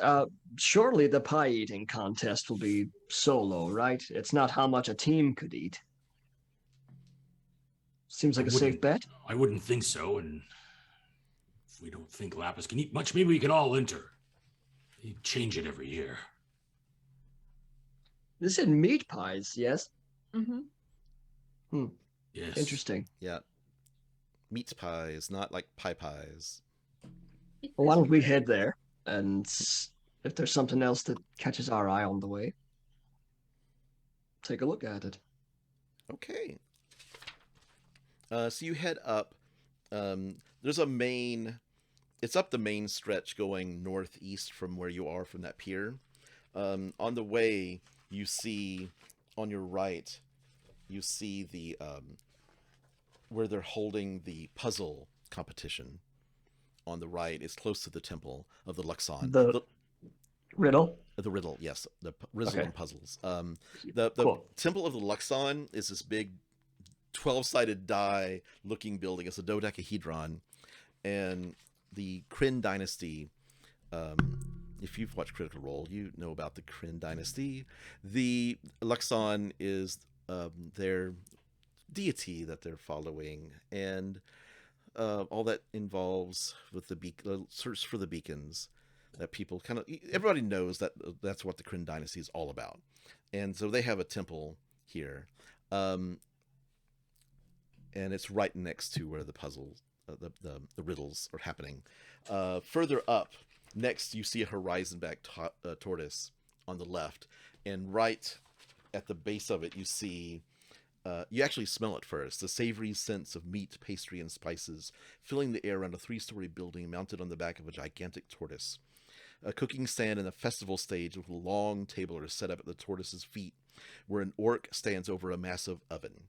surely the pie eating contest will be solo, right? It's not how much a team could eat. Seems like a safe bet.
I wouldn't think so, and if we don't think Laphus can eat much, maybe we can all enter. They change it every year.
This is meat pies, yes?
Yes.
Interesting.
Yeah. Meat pies, not like pies.
Well, why don't we head there? And if there's something else that catches our eye on the way, take a look at it.
Okay. So you head up. There's a main. It's up the main stretch going northeast from where you are from that pier. On the way, you see on your right, you see the where they're holding the puzzle competition. On the right is close to the temple of the Luxon.
The Riddle?
The Riddle, yes. The Riddle and puzzles. The
cool.
temple of the Luxon is this big 12-sided die looking building. It's a dodecahedron. And the Kryn dynasty, if you've watched Critical Role, you know about the Kryn dynasty. The Luxon is their deity that they're following. And all that involves with the search for the beacons that people kind of, everybody knows that that's what the Kryn dynasty is all about. And so they have a temple here. And it's right next to where the puzzles, the riddles are happening. Further up, next you see a horizon-back tortoise on the left. And right at the base of it, you see you actually smell it first. The savory scents of meat, pastry, and spices filling the air around a 3-story building mounted on the back of a gigantic tortoise. A cooking stand and a festival stage with a long table are set up at the tortoise's feet, where an orc stands over a massive oven.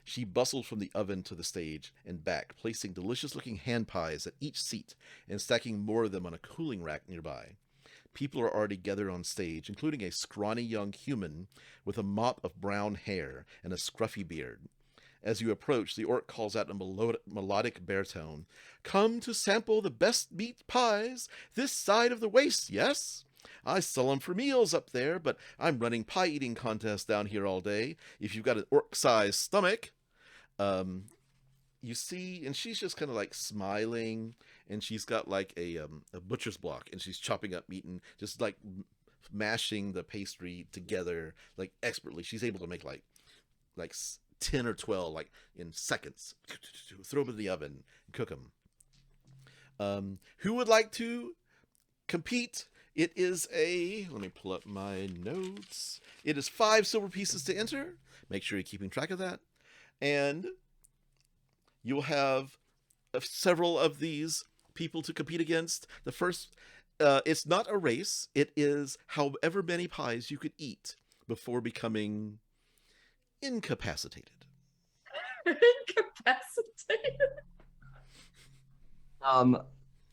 She bustles from the oven to the stage and back, placing delicious-looking hand pies at each seat and stacking more of them on a cooling rack nearby. People are already gathered on stage, including a scrawny young human with a mop of brown hair and a scruffy beard. As you approach, the orc calls out in a melodic baritone, "Come to sample the best meat pies this side of the waste, yes? I sell them for meals up there, but I'm running pie-eating contests down here all day. If you've got an orc-sized stomach..." You see, and she's just kind of like smiling, and she's got like a butcher's block, and she's chopping up meat and just like mashing the pastry together like expertly. She's able to make like 10 or 12 like in seconds. Throw them in the oven and cook them. Who would like to compete? It is let me pull up my notes. It is 5 silver pieces to enter. Make sure you're keeping track of that. And you'll have several of these people to compete against. The first, it's not a race. It is however many pies you could eat before becoming incapacitated.
Incapacitated?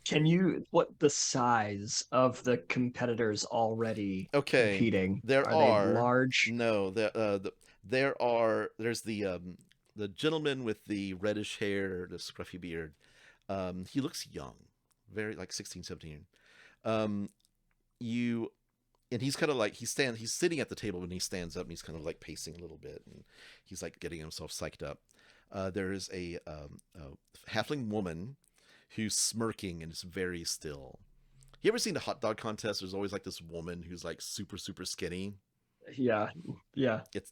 Can you, what the size of the competitors already competing?
There
are they large?
No, there's the gentleman with the reddish hair, the scruffy beard. He looks young, very like 16, 17. and he's kind of like he's sitting at the table and he stands up and he's kind of like pacing a little bit and he's like getting himself psyched up. There is a halfling woman who's smirking and is very still. You ever seen the hot dog contest? There's always like this woman who's like super skinny.
Yeah.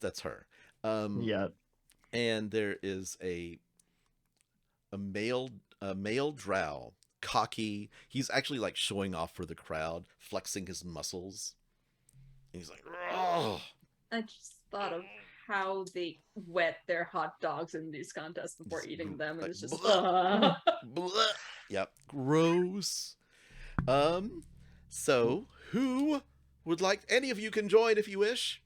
That's her.
Yeah.
And there is a male drow, cocky. He's actually like showing off for the crowd, flexing his muscles. And he's like, oh.
I just thought of how they wet their hot dogs in these contests before eating them, and
Like,
it's just
blah. Yep, gross. So who would like? Any of you can join if you wish.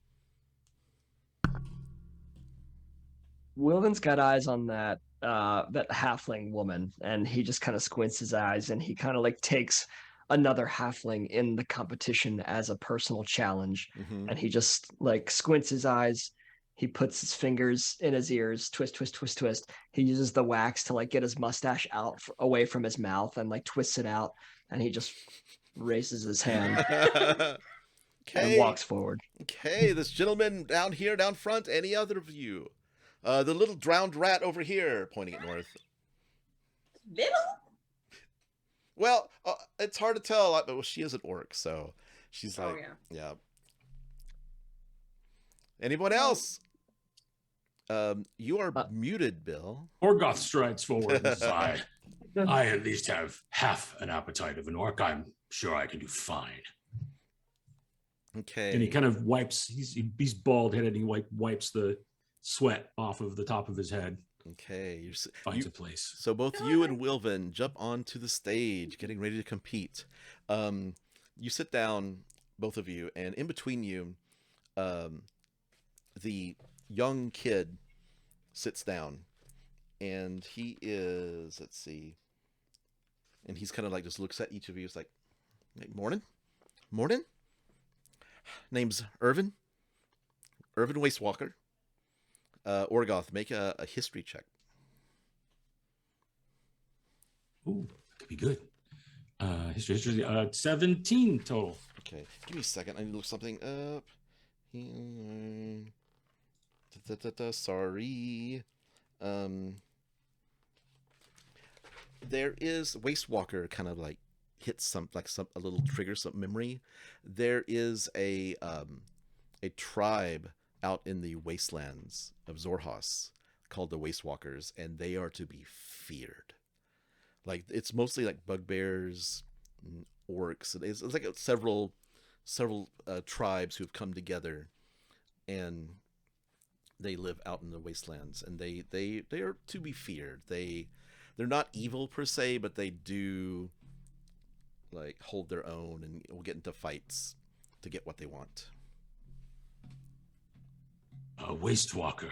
Wilven's got eyes on that halfling woman, and he just kind of squints his eyes, and he kind of like takes another halfling in the competition as a personal challenge, and he just like squints his eyes. He puts his fingers in his ears, twist. He uses the wax to like get his mustache out away from his mouth and like twists it out, and he just raises his hand and walks forward.
Okay, this gentleman down here, down front. Any other of you? The little drowned rat over here, pointing at north.
little.
Well, it's hard to tell. But she is an orc, so she's like, yeah. Anyone else? You are muted, Bill.
Orgoth strides forward and says, I at least have half an appetite of an orc. I'm sure I can do fine.
Okay.
And he kind of wipes, he's bald-headed, and he wipes the sweat off of the top of his head.
Okay.
Finds a place.
So both you and Wilvan jump onto the stage, getting ready to compete. You sit down, both of you, and in between you, the young kid sits down, and he is, let's see, and he's kind of like just looks at each of you. It's like, morning. Name's Irvin Wastewalker. Orgoth, make a history check.
Ooh, that could be good. History, 17 total.
Okay, give me a second. I need to look something up. Sorry. There is Wastewalker kind of like hits a little trigger, some memory. There is a tribe out in the wastelands of Xhorhas called the Wastewalkers, and they are to be feared. Like, it's mostly like bugbears, orcs. It's like several tribes who have come together, and they live out in the wastelands, and they are to be feared. They're not evil per se, but they do like hold their own and will get into fights to get what they want.
A Wastewalker.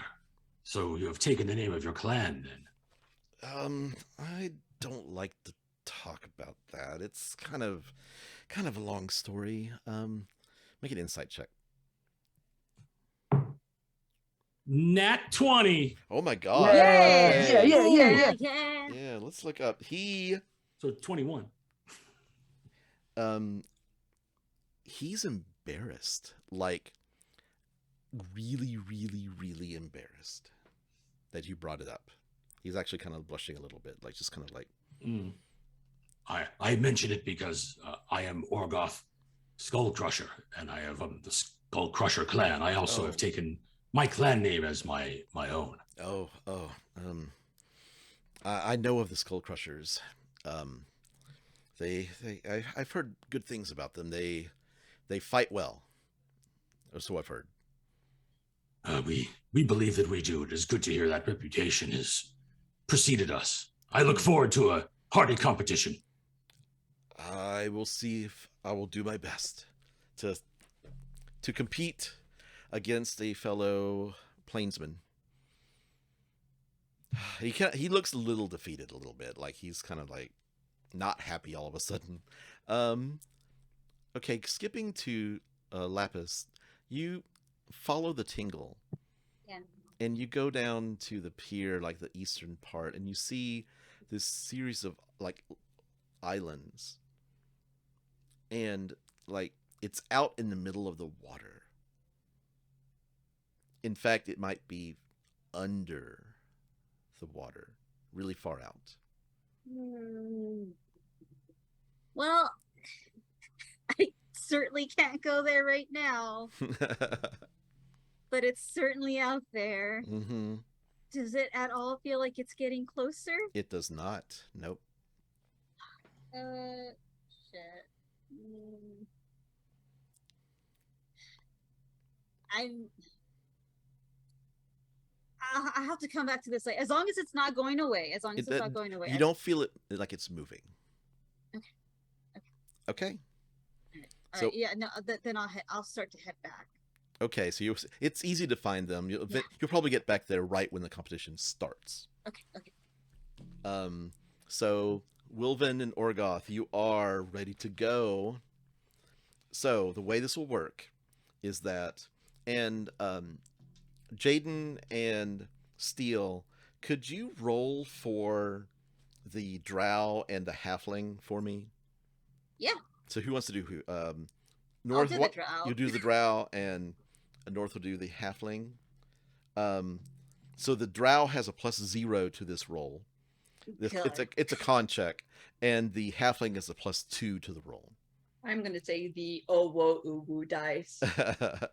So you have taken the name of your clan, then?
I don't like to talk about that. It's kind of a long story. Make an insight check.
Nat 20.
Oh my god.
Yeah.
Yeah, let's look up.
So 21.
He's embarrassed. Like, really embarrassed that you brought it up. He's actually kind of blushing a little bit, like just kind of like.
I mention it because I am Orgoth Skullcrusher, and I have the Skullcrusher clan. I also have taken my clan name as my own.
I know of the Skullcrushers. I've heard good things about them. They fight well, or so I've heard.
We believe that we do. It is good to hear that reputation has preceded us. I look forward to a hearty competition.
I will see if I will do my best to compete against a fellow plainsman. He looks a little defeated, a little bit, like he's kind of like not happy all of a sudden. Okay, skipping to Laphus, you follow the tingle.
Yeah.
And you go down to the pier, like the eastern part, and you see this series of like islands. And like It's out in the middle of the water. In fact, it might be under the water, really far out.
Well, I certainly can't go there right now, but it's certainly out there.
Mm-hmm.
Does it at all feel like it's getting closer?
It does not. Nope.
Shit. I have to come back to this. Like, as long as it's not going away. As long as it's not going away.
You don't feel it like it's moving. Okay.
All right, yeah. No. Then I'll start to head back.
Okay. So it's easy to find them. You'll probably get back there right when the competition starts.
Okay.
So Wilven and Orgoth, you are ready to go. So the way this will work is that, and Jaiden and Steele, could you roll for the drow and the halfling for me?
Yeah.
So who wants to do who?
North, I'll do the drow.
You do the drow, and North will do the halfling. So the drow has a +0 to this roll. It's a con check, and the halfling is a +2 to the roll.
I'm gonna say the Owo Uwu dice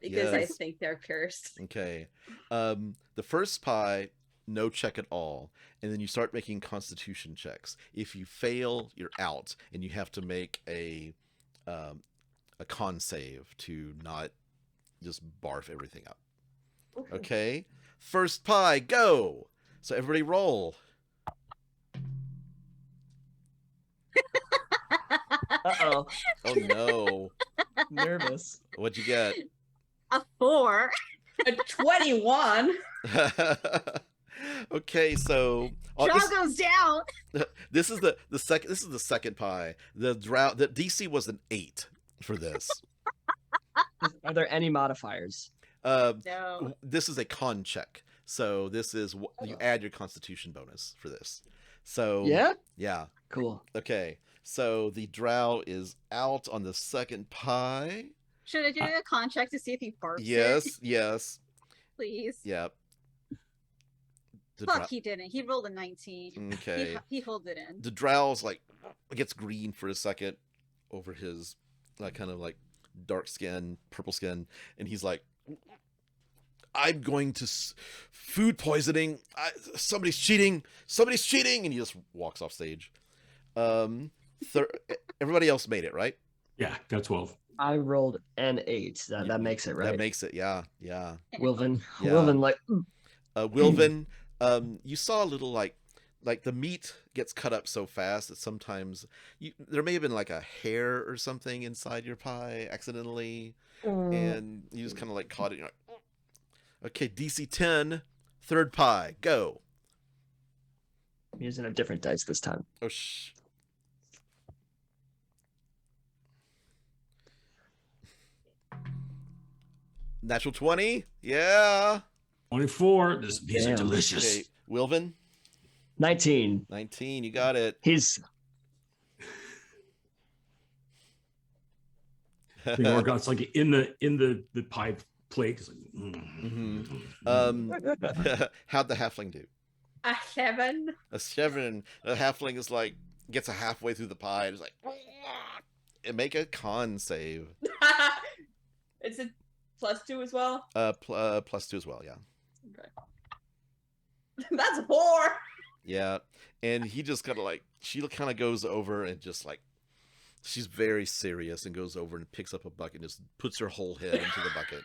because I think they're cursed.
Okay. The first pie, no check at all, and then you start making constitution checks. If you fail, you're out, and you have to make a con save to not just barf everything up. Okay. First pie, go. So everybody roll.
Uh-oh.
Oh no.
Nervous.
What'd you get?
A 4.
A 21.
Okay, so
Draw goes down.
This is the second. This is the second pie. The DC was an 8 for this.
Are there any modifiers?
No.
This is a con check, so this is you add your Constitution bonus for this. So yeah,
cool.
Okay, so the drow is out on the second pie.
Should I do a con check to see if he barks?
Yes.
Please.
Yep.
He didn't. He rolled a 19.
Okay.
He holds it in.
The drow's like gets green for a second over his kind of like dark skin, purple skin, and he's like, I'm going to food poisoning. Somebody's cheating, and he just walks off stage. Everybody else made it, right?
Yeah, got 12.
I rolled an 8. That makes it, right?
That makes it, yeah.
Wilven.
Yeah.
Wilven, like...
Wilven, you saw a little, like the meat gets cut up so fast that sometimes there may have been like a hair or something inside your pie accidentally, and you just kind of like caught it. You're like, okay, DC 10, third pie, go.
I'm using a different dice this time.
Oh, Natural 20, yeah.
24. These are delicious.
Okay, Wilven.
19.
19, you got it.
He's...
Orgoth's like in the pie plate. It's like,
How'd the halfling do?
A 7.
A 7. The halfling is like gets a halfway through the pie and is like, and make a con save.
Is it +2 as well?
+2 as well, yeah.
Okay. That's 4.
Yeah, and he just kind of like, she kind of goes over and just like, she's very serious and goes over and picks up a bucket and just puts her whole head into the bucket.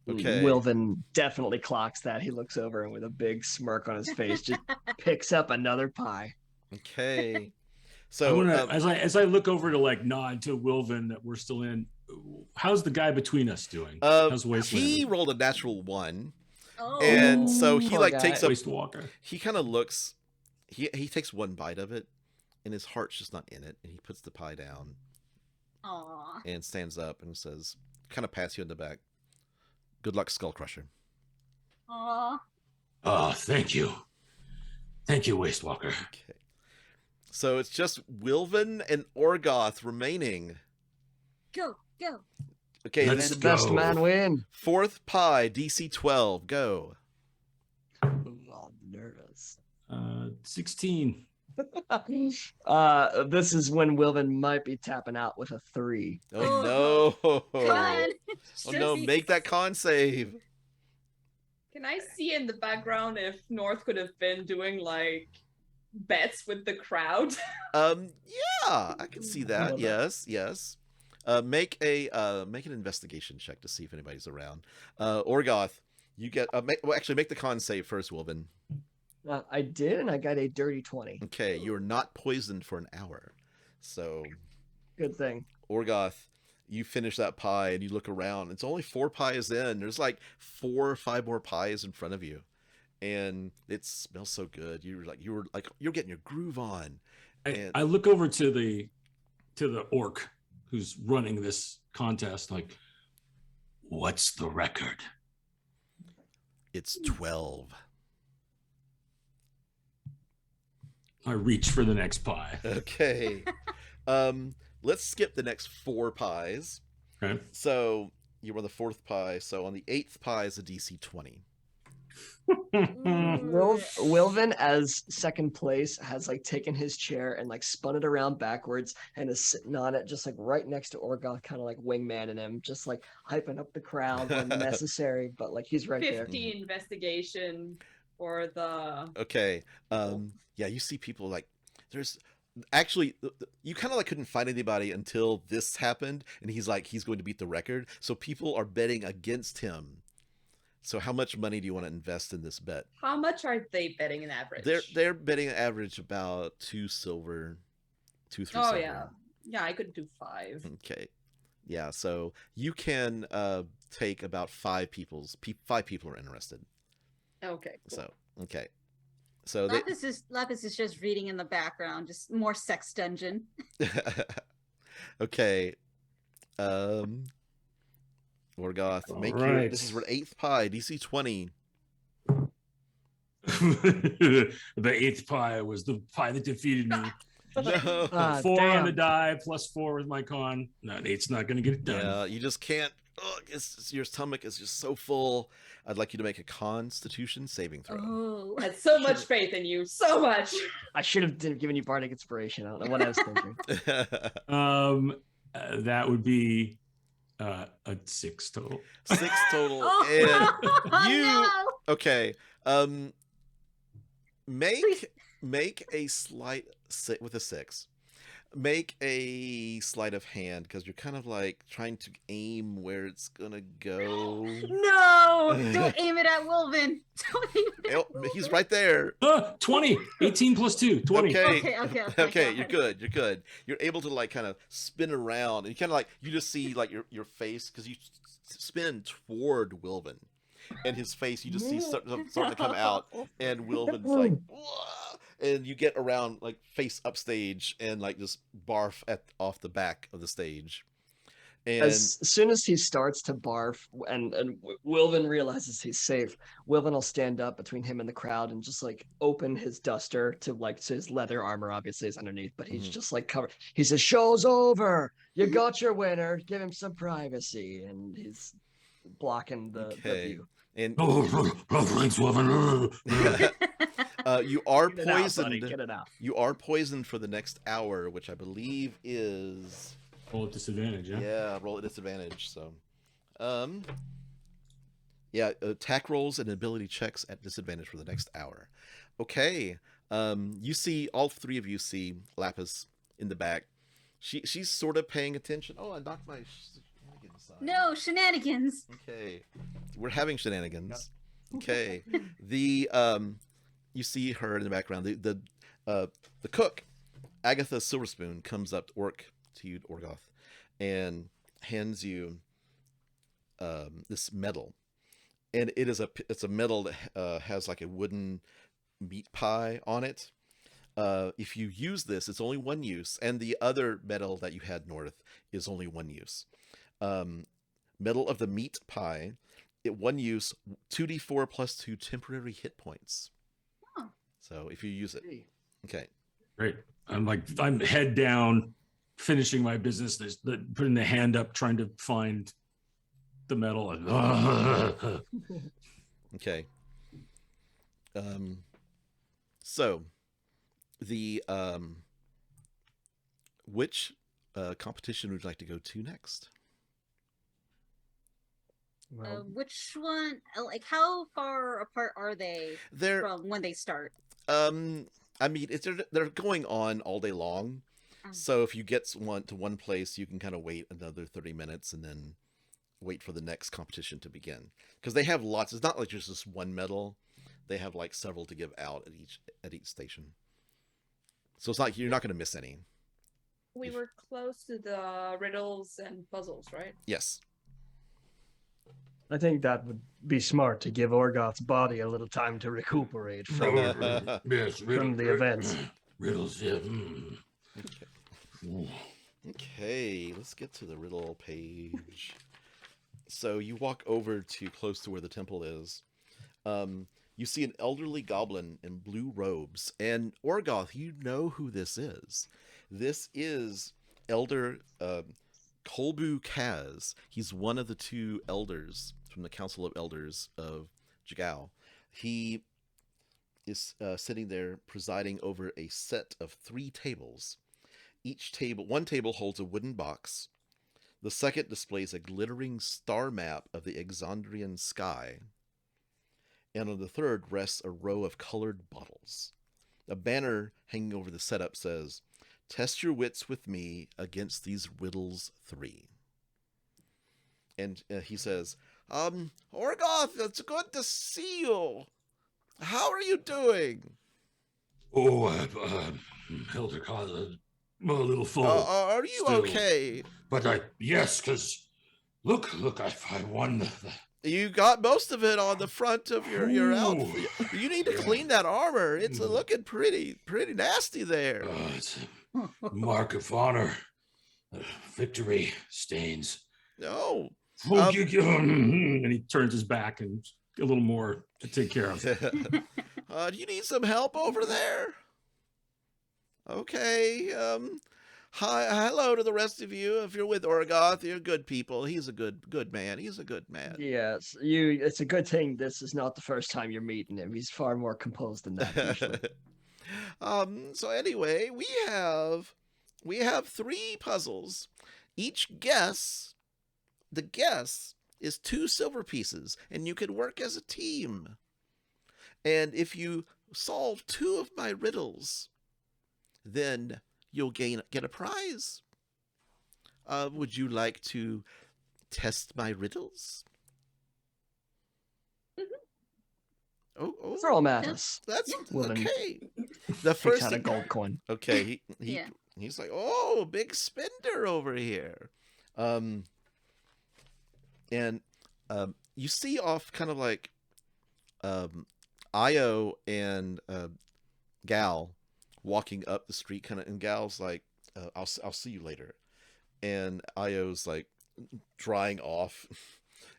Okay.
Wilven definitely clocks that. He looks over and with a big smirk on his face, just picks up another pie.
Okay. So
as I look over to like nod to Wilven that we're still in, how's the guy between us doing? How's Wasteland?
He rolled a natural 1.
Oh.
And so he like
guy.
takes up.
Wastewalker.
He kind of looks. He takes one bite of it, and his heart's just not in it. And he puts the pie down.
Aww.
And stands up and says, kind of pats you in the back. Good luck, Skullcrusher.
Aww.
Oh, thank you, Wastewalker.
Okay. So it's just Wilven and Orgoth remaining.
Go, go.
Okay,
Let's
then
The best
go.
man win.
fourth pie, DC 12. Go.
Oh, nervous.
16.
This is when Wilven might be tapping out with a 3.
Oh no!
Come on.
Oh no! Make that con save.
Can I see in the background if North could have been doing like bets with the crowd?
Yeah, I can see that.
love that.
Yes, yes. Make an investigation check to see if anybody's around. Orgoth, you get make the con save first, Wilvan.
I did, and I got a dirty 20.
Okay, you are not poisoned for an hour, so
Good thing.
Orgoth, you finish that pie and you look around. It's only 4 pies in. There's like 4 or 5 more pies in front of you, and it smells so good. You're getting your groove on. And
I look over to the orc who's running this contest, like, what's the record?
it's 12.
I reach for the next pie.
Okay. Let's skip the next 4 pies.
Okay.
So you were the 4th pie. So on the 8th pie is a DC 20.
Wilven, as second place, has like taken his chair and like spun it around backwards and is sitting on it, just like right next to Orgoth, kind of like wingman him, just like hyping up the crowd when necessary. But like he's right there.
50 investigation for the.
Okay. Yeah, you see people like there's actually you kind of like couldn't find anybody until this happened, and he's going to beat the record. So people are betting against him. So how much money do you want to invest in this bet?
How much are they betting an average?
They're betting an average about 2 silver, 2-3
Oh
silver.
yeah, yeah. I could do 5.
Okay. Yeah, so you can take about 5 people. 5 people are interested.
Okay. Cool.
So okay. So
Laphus is just reading in the background, just more sex dungeon.
okay. Orgoth, this is for 8th pie, DC 20.
The 8th pie was the pie that defeated me.
No.
4 on
damn.
the die, plus 4 with my con. No, 8's not going to get it done.
Yeah, you just can't. Your stomach is just so full. I'd like you to make a Constitution saving throw.
Oh.
I had so much faith in you. So much.
I should have given you bardic inspiration. I don't know what I was thinking.
That would be a 6 total.
6 total.
Oh,
And you
no.
okay. Make a sleight with a 6. Make a sleight of hand because you're kind of like trying to aim where it's gonna go.
No, don't aim it at Wilven. Don't aim it at Wilven.
He's right there.
20. 18 plus 2. 20.
Okay.
Okay.
Okay, you're good. You're good. You're able to like kind of spin around, and you kind of like you just see like your face because you spin toward Wilvan, and his face you just see starting to come out, and Wilvan's like, "Whoa," and you get around like face upstage and like just barf off the back of the stage. And
As soon as he starts to barf and Wilven realizes he's safe, Wilven will stand up between him and the crowd and just like open his duster to like so his leather armor obviously is underneath, but he's just like covered. He says, "Show's over. You got your winner. Give him some privacy." And he's blocking the view.
and
Thanks, Wilvan.
you are
Get it out,
poisoned.
buddy. Get it out.
You are poisoned for the next hour, which I believe is
Roll at disadvantage, yeah?
yeah, roll at disadvantage. So, yeah, attack rolls and ability checks at disadvantage for the next hour. Okay, you see all 3 of you see Laphus in the back. She's sort of paying attention. Oh, I knocked my shenanigans aside.
No shenanigans.
Okay, we're having shenanigans. Okay, the you see her in the background. The cook, Agatha Silverspoon, comes up to you, Orgoth, and hands you this medal, and it's a medal that has like a wooden meat pie on it. If you use this, it's only 1 use, and the other medal that you had north is only 1 use. Medal of the meat pie, 1 use, 2d4 plus 2 temporary hit points.
Oh.
So if you use it, okay.
Great. I'm head down, finishing my business. There's putting the hand up, trying to find the metal. And
Okay. So the which competition would you like to go to next?
Well,
Which one? Like, how far apart are they
They're
from when they start?
I mean, they're going on all day long.
Oh.
So if you get to one place, you can kind of wait another 30 minutes and then wait for the next competition to begin. Because they have lots. It's not like just this one medal. They have like several to give out at each station. So it's not you're not going to miss any.
We were close to the riddles and puzzles, right?
Yes.
I think that would be smart to give Orgoth's body a little time to recuperate from,
yes,
from the events.
Riddles, yeah.
Okay, let's get to the riddle page. So you walk over to close to where the temple is. You see an elderly goblin in blue robes. And Orgoth, you know who this is. This is Elder Kolbu Kaz. He's one of the two elders from the Council of Elders of Jigow. He is sitting there presiding over a set of 3 tables. One table holds a wooden box. The second displays a glittering star map of the Exandrian sky. And on the third rests a row of colored bottles. A banner hanging over the setup says, "Test your wits with me against these riddles 3." And he says, Orgoth, it's good to see you. How are you doing?
Oh, Elder Kaz, I'm a little full.
Are you
still.
okay?
But yes, because look, I won the
You got most of it on the front of your
Ooh.
outfit. You need to clean that armor. It's looking pretty nasty there.
It's a mark of honor. Victory stains.
No.
And he turns his back and a little more to take care of.
Do you need some help over there? Okay. Hello to the rest of you. If you're with Orgoth, you're good people. He's a good man. He's a good man.
Yes, it's a good thing this is not the first time you're meeting him. He's far more composed than that usually.
So anyway, we have 3 puzzles. The guess is 2 silver pieces, and you can work as a team. And if you solve 2 of my riddles, then you'll get a prize. Would you like to test my riddles? Oh,
Throw them at us.
that's
Wilven
okay. The
Takes
first
out a gold coin.
Okay,
Yeah.
he's like, oh, big spender over here. And you see off kind of like Io and Gal walking up the street, kind of, and Gal's like, I'll see you later. And Io's like drying off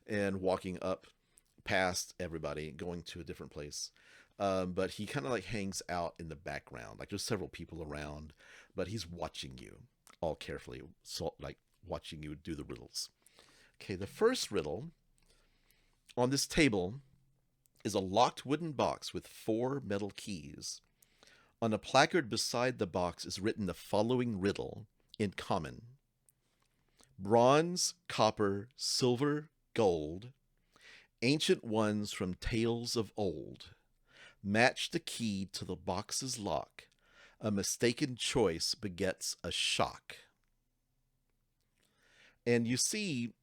and walking up past everybody, going to a different place. But he kind of like hangs out in the background. Like there's several people around, but he's watching you all carefully, so like watching you do the riddles. Okay, the first riddle on this table is a locked wooden box with 4 metal keys. On a placard beside the box is written the following riddle in common: bronze, copper, silver, gold, ancient ones from tales of old. Match the key to the box's lock. A mistaken choice begets a shock. And you see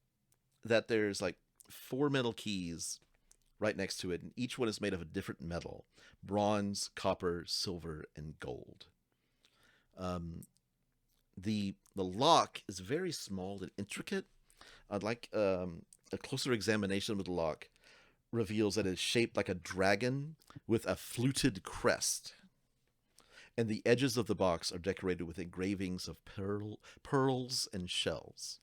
that there's like 4 metal keys right next to it, and each one is made of a different metal: bronze, copper, silver, and gold. The lock is very small and intricate. I'd like a closer examination of the lock reveals that it's shaped like a dragon with a fluted crest. And the edges of the box are decorated with engravings of pearls and shells.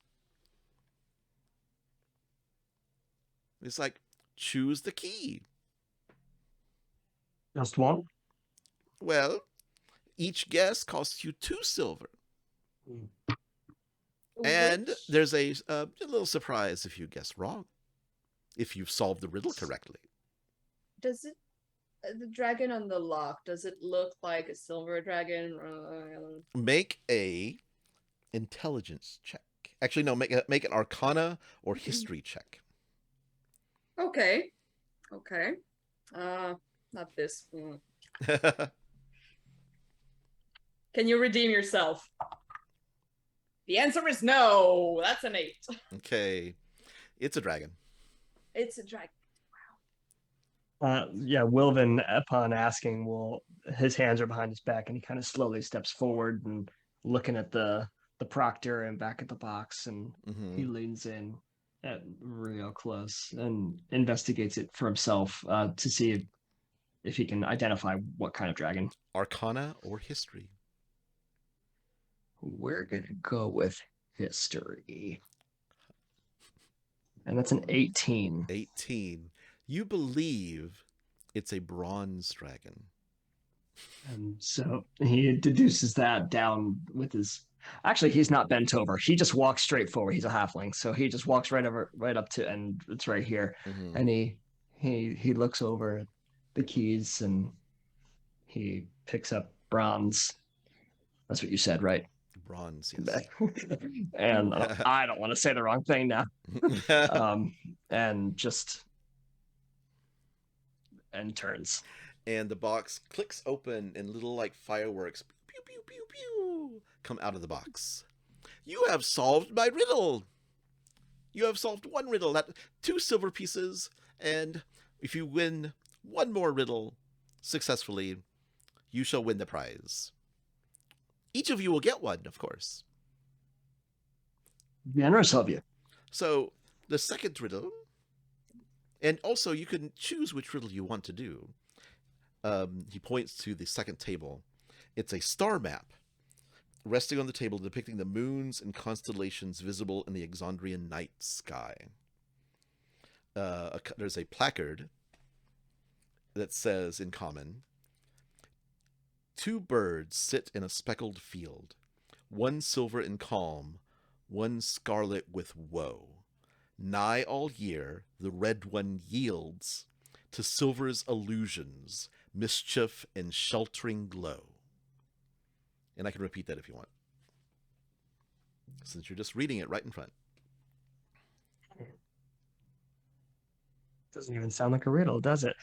It's like, choose the key.
Just one?
Well, each guess costs you 2 silver. And
Which-
there's a little surprise if you guess wrong. If you've solved the riddle correctly.
does it the dragon on the lock, does it look like a silver dragon?
Make a intelligence check. Actually, no, make an Arcana or History check.
Okay. Not this. Can you redeem yourself? The answer is no. That's an 8.
Okay, it's a dragon.
It's a dragon.
Yeah, Wilven, upon asking, his hands are behind his back, and he kind of slowly steps forward and looking at the proctor and back at the box, and he leans in at real close and investigates it for himself to see if he can identify what kind of dragon.
Arcana or History.
We're gonna go with history, and that's an 18.
18. You believe it's a bronze dragon.
And so he deduces that down with his. Actually, he's not bent over. He just walks straight forward. He's a halfling, so he just walks right up to, and it's right here.
Mhm.
And he looks over at the keys, and he picks up bronze. That's what you said, right?
Bronze, yes.
And I don't want to say the wrong thing now. And just and turns.
And the box clicks open and little like fireworks pew pew pew pew come out of the box. You have solved my riddle. You have solved one riddle, that 2 silver pieces, and if you win one more riddle successfully, you shall win the prize. Each of you will get one, of course.
Generous of you.
So the second riddle, and also you can choose which riddle you want to do. He points to the second table. It's a star map resting on the table depicting the moons and constellations visible in the Exandrian night sky. There's a placard that says in common, 2 birds sit in a speckled field, 1 silver in calm, 1 scarlet with woe. Nigh all year the red one yields to silver's illusions, mischief and sheltering glow. And I can repeat that if you want, since you're just reading it right in front.
Doesn't even sound like a riddle, does it?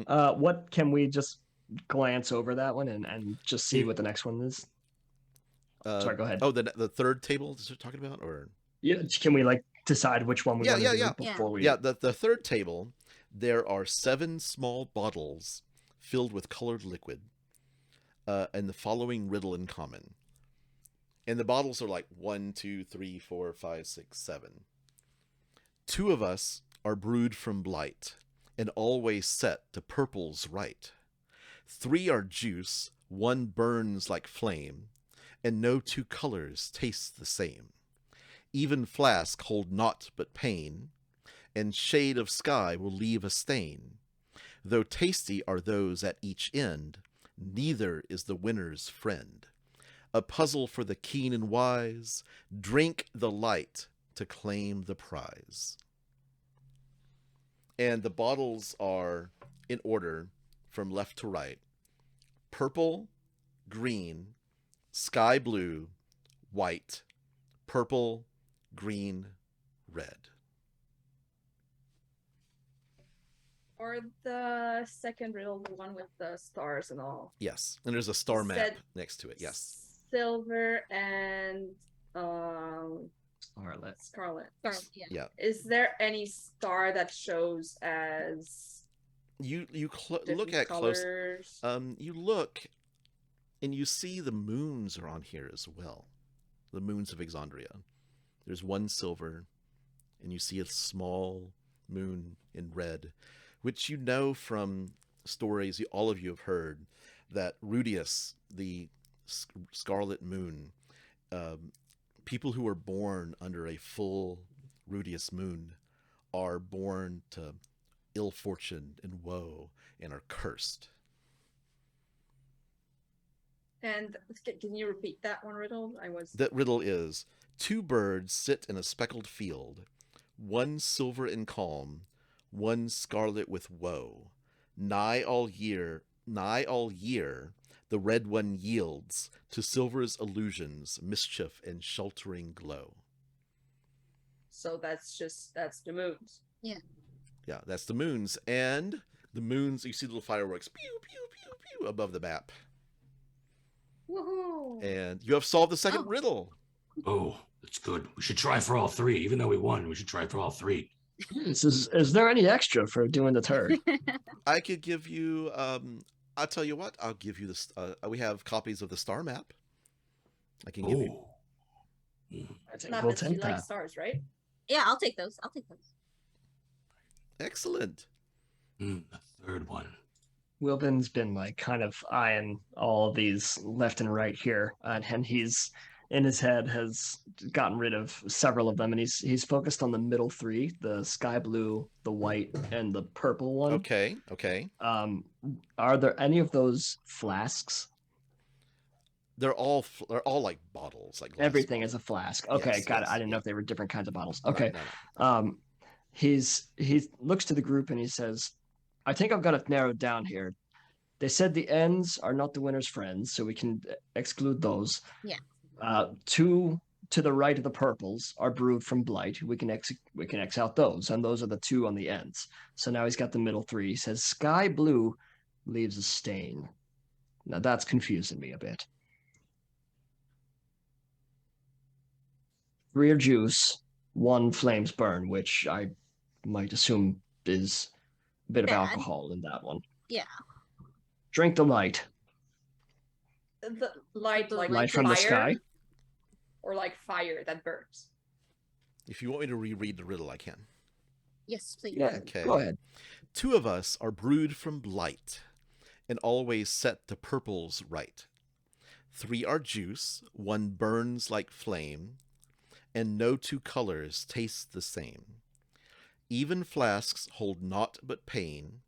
What can we just glance over that one and just see what the next one is? Sorry, go ahead.
Oh, the third table that you're talking about, or
Yeah, can we like decide which one we want to do before we?
Yeah, the third table, there are 7 small bottles filled with colored liquid, and the following riddle in common. And the bottles are like 1, 2, 3, 4, 5, 6, 7. 2 of us are brewed from blight, and always set to purple's right. 3 are juice, 1 burns like flame, and no 2 colors taste the same. Even flask hold naught but pain, and shade of sky will leave a stain. Though tasty are those at each end, neither is the winner's friend. A puzzle for the keen and wise, drink the light to claim the prize. And the bottles are in order from left to right: purple, green, sky blue, white, purple, green, red.
Or the second riddle, the one with the stars and all.
Yes, and there's a star map
Said
next to it. Yes.
Silver and
Scarlet.
scarlet.
Yeah.
Yeah.
Is there any star that shows as
You look
different
at close.
colors?
You look, and you see the moons are on here as well. The moons of Exandria. There's 1 silver, and you see a small moon in red, which you know from stories all of you have heard, that Rudius, the scarlet moon, people who are born under a full Rudius moon are born to ill fortune and woe and are cursed.
And can you repeat that one riddle?
That riddle is 2 birds sit in a speckled field, one silver in calm, one scarlet with woe. Nigh all year, the red one yields to silver's illusions, mischief, and sheltering glow.
So that's the moons.
Yeah.
Yeah, that's the moons. And the moons, you see little fireworks, pew, pew, pew, pew, above the map.
Woohoo!
And you have solved the second riddle.
Oh, that's good. We should try for all 3. Even though we won, we should try for all 3.
Is there any extra for doing the third?
I could give you, I'll tell you what, I'll give you this. We have copies of the star map. I can give you.
I think
Not
we'll
that she
take
likes
that.
stars, right?
Yeah, I'll take those.
Excellent.
The third one.
Wilven's been like kind of eyeing all of these left and right here, and he's in his head has gotten rid of several of them, and he's focused on the middle 3: the sky blue, the white, and the purple one.
Okay.
Are there any of those flasks?
They're all like bottles, like glass
Everything
bottles.
is a flask. Okay,
Yes,
got it.
yes,
I didn't know
yeah.
if they were different kinds of bottles.
No,
Okay.
no.
He looks to the group and he says, I think I've got it narrowed down here. They said the ends are not the winner's friends, so we can exclude those.
Yeah.
2 to the right of the purples are brewed from blight. We can X out those, and those are the 2 on the ends. So now he's got the middle 3. He says sky blue leaves a stain. Now that's confusing me a bit. 3 are juice, 1 flames burn, which I might assume is a bit of
Bad.
alcohol in that one.
Yeah.
Drink the light.
The light, like
Light from
fire,
the sky.
or like fire that burns.
If you want me to reread the riddle, I can.
Yes, please.
Yeah,
Okay.
go ahead.
2 of us are brewed from blight, and always set to purple's right. 3 are juice, 1 burns like flame, and no 2 colors taste the same. Even flasks hold naught but pain,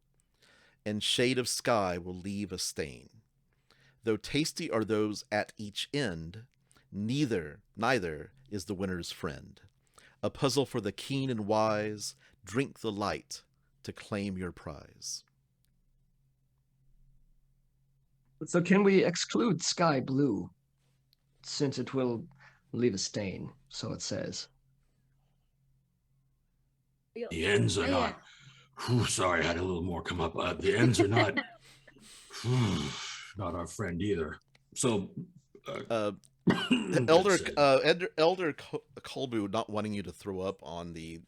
and shade of sky will leave a stain. Though tasty are those at each end, neither is the winner's friend. A puzzle for the keen and wise, drink the light to claim your prize.
So can we exclude sky blue, since it will leave a stain, so it says.
The ends are not. Whew, sorry, I had a little more come up. The ends are not. Not our friend either. So,
Elder Kolbu, not wanting you to throw up on the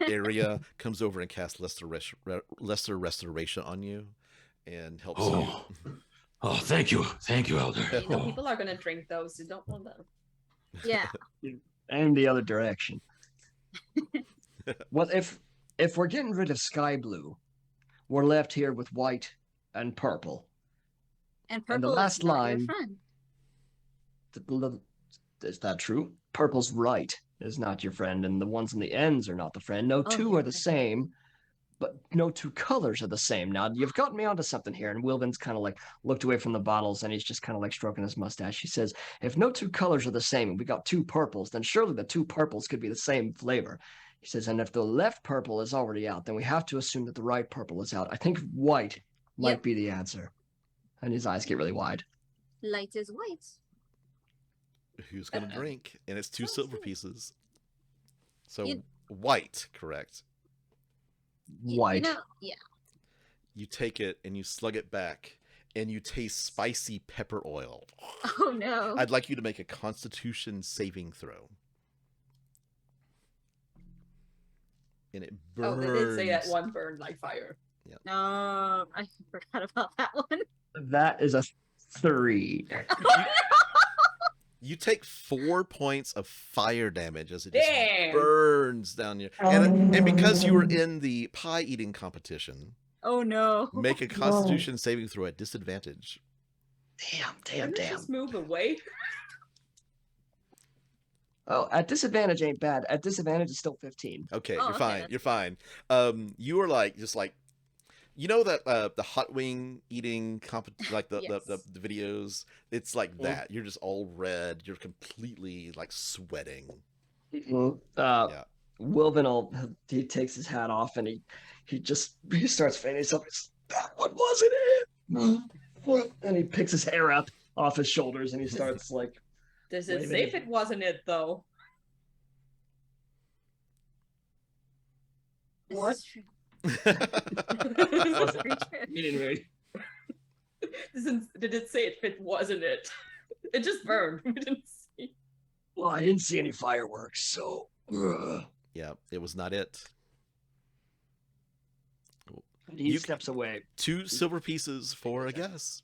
area, comes over and casts lesser restoration on you, and helps you.
Oh, thank you, Elder.
You know, people are gonna drink those. You don't want them.
Yeah.
And the other direction. Well, if we're getting rid of sky blue, we're left here with white and purple.
And purple
And the last
is not
line-
your friend.
Is that true? Purple's right is not your friend, and the ones in the ends are not the friend. No 2
yeah,
are the
okay.
same, but no 2 colors are the same. Now, you've got me onto something here, and Wilven's kind of like looked away from the bottles, and he's just kind of like stroking his mustache. He says, if no 2 colors are the same, and we got 2 purples, then surely the 2 purples could be the same flavor. He says, and if the left purple is already out, then we have to assume that the right purple is out. I think white might
Yep.
be the answer. And his eyes get really wide.
Light is white.
Who's gonna drink? And it's 2 silver pieces. So
You-
white, correct?
White.
Yeah.
You take it and you slug it back, and you taste spicy pepper oil.
Oh no.
I'd like you to make a Constitution saving throw. And it burns.
Oh, they did say that one burned like fire.
No, I forgot about that one.
That is a 3.
You take 4 points of fire damage as it just
Damn.
burns down your. And because you were in the pie eating competition,
Oh no.
make a Constitution saving throw at disadvantage.
Can we just move away?
Oh, at disadvantage ain't bad. At disadvantage is still 15.
Okay,
Oh,
you're
okay,
fine.
that's
You're fine. You are like just like You know that the hot wing eating like the
Yes.
the videos, it's like that. You're just all red. You're completely like sweating. Yeah.
Wilven he takes his hat off and he starts fanning himself. That one wasn't it. And he picks his hair up off his shoulders and he starts like.
Does it
waving
say if it wasn't it though?
This
What?
is true. This is very true.
Anyway,
Did it say if it wasn't it? It just burned. We didn't see.
well, I didn't see any fireworks, so.
Yeah, it was not it.
He steps away.
2 silver pieces for a guess.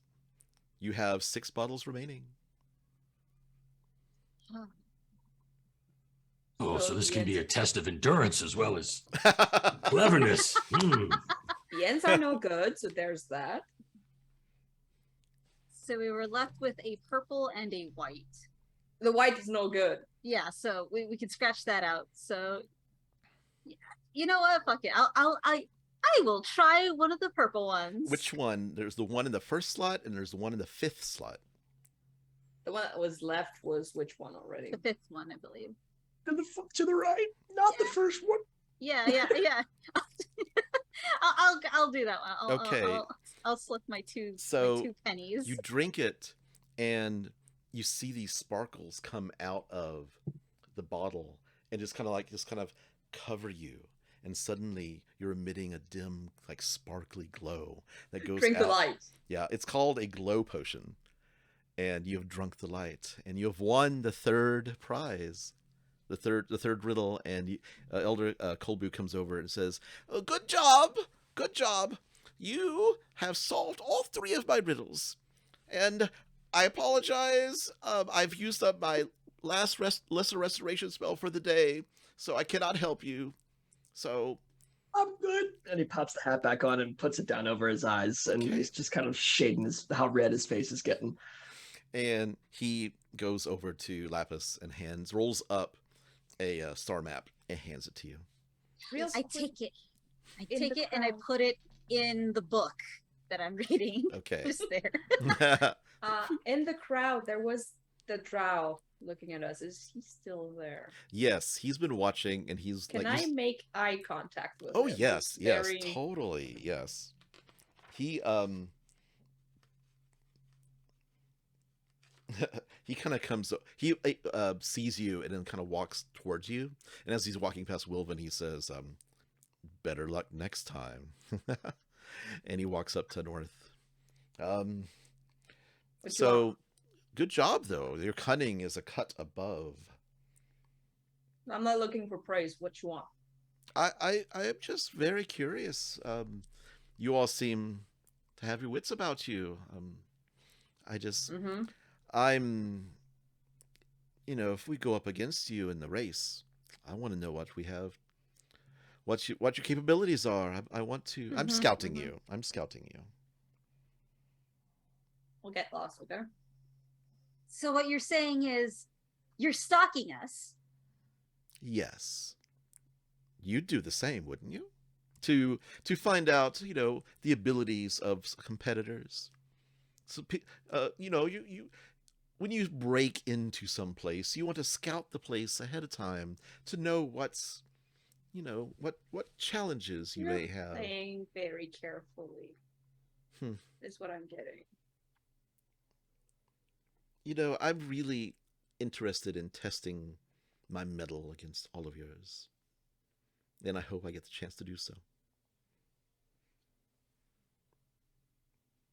You have 6 bottles remaining.
Oh, so this can be a test of endurance as well as cleverness.
The ends are no good, so there's that.
So we were left with a purple and a white.
The white is no good.
Yeah, so we can scratch that out. So, you know what? Fuck it. I will try one of the purple ones.
Which one? There's the one in the first slot, and there's the one in the 5th slot.
The one that was left was which one already?
The 5th one, I believe.
To the right, not the first one.
Yeah. I'll do that one.
Okay.
I'll slip my two
So,
2 pennies.
You drink it, and you see these sparkles come out of the bottle, and just kind of cover you. And suddenly, you're emitting a dim, like sparkly glow that goes
Drink
out.
the light.
Yeah, it's called a glow potion, and you have drunk the light, and you have won the 3rd prize. The third riddle, and Elder Kolbu comes over and says, "Oh, good job! You have solved all 3 of my riddles, and I apologize. I've used up my last lesser restoration spell for the day, so I cannot help you. So
I'm good." And he pops the hat back on and puts it down over his eyes, and he's just kind of shading how red his face is getting.
And he goes over to Laphus and rolls up a star map and hands it to you.
I take it.
In the
And I
crowd.
put it in the book that I'm reading.
Okay.
Just there.
In the crowd, there was the drow looking at us. Is he still there?
Yes, he's been watching, and he's
Can
like,
I make eye contact with
oh
him?
yes,
He's
yes,
very-
totally, yes. He he kind of comes, he sees you and then kind of walks towards you, and as he's walking past Wilvan, he says, "Better luck next time." And he walks up to North.
What you
So,
want?
good job though. Your cunning is a cut above.
I'm not looking for praise. What you want?
I am just very curious. You all seem to have your wits about you.
Mm-hmm.
I'm, if we go up against you in the race, I want to know what we have, what your capabilities are. I want to. I'm
Mhm,
scouting
mhm.
you. I'm scouting you.
We'll get lost, okay?
So what you're saying is you're stalking us.
Yes, you'd do the same, wouldn't you? To find out, the abilities of competitors. So, you when you break into some place, you want to scout the place ahead of time to know what's, what challenges you
You're
may have.
playing very carefully. Is what I'm getting.
I'm really interested in testing my mettle against all of yours, and I hope I get the chance to do so.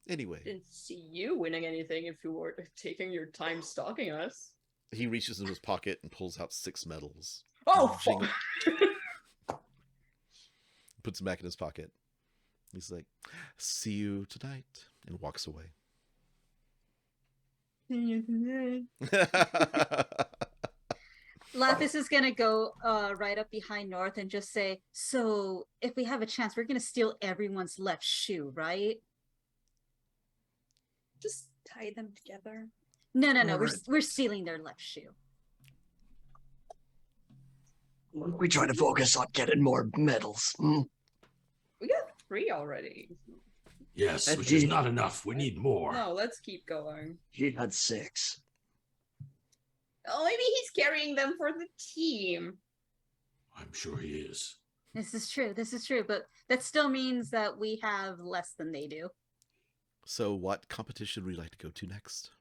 Anyway,
Didn't see you winning anything if you were taking your time stalking us.
he reaches into his pocket and pulls out 6 medals.
Oh,
Jingle-
fuck.
Puts them back in his pocket. He's like, "See you tonight," and walks away.
Laphus is gonna go right up behind North and just say, "So if we have a chance, we're gonna steal everyone's left shoe, right?"
Just tie them together.
No.
Alright.
We're stealing their left shoe.
We try to focus on getting more medals.
We got 3 already.
Yes,
And
which is
he-
not enough. We need more.
No, let's keep going.
He had 6.
Oh, maybe he's carrying them for the team.
I'm sure he is.
This is true. This is true. But that still means that we have less than they do.
So what competition would you like to go to next?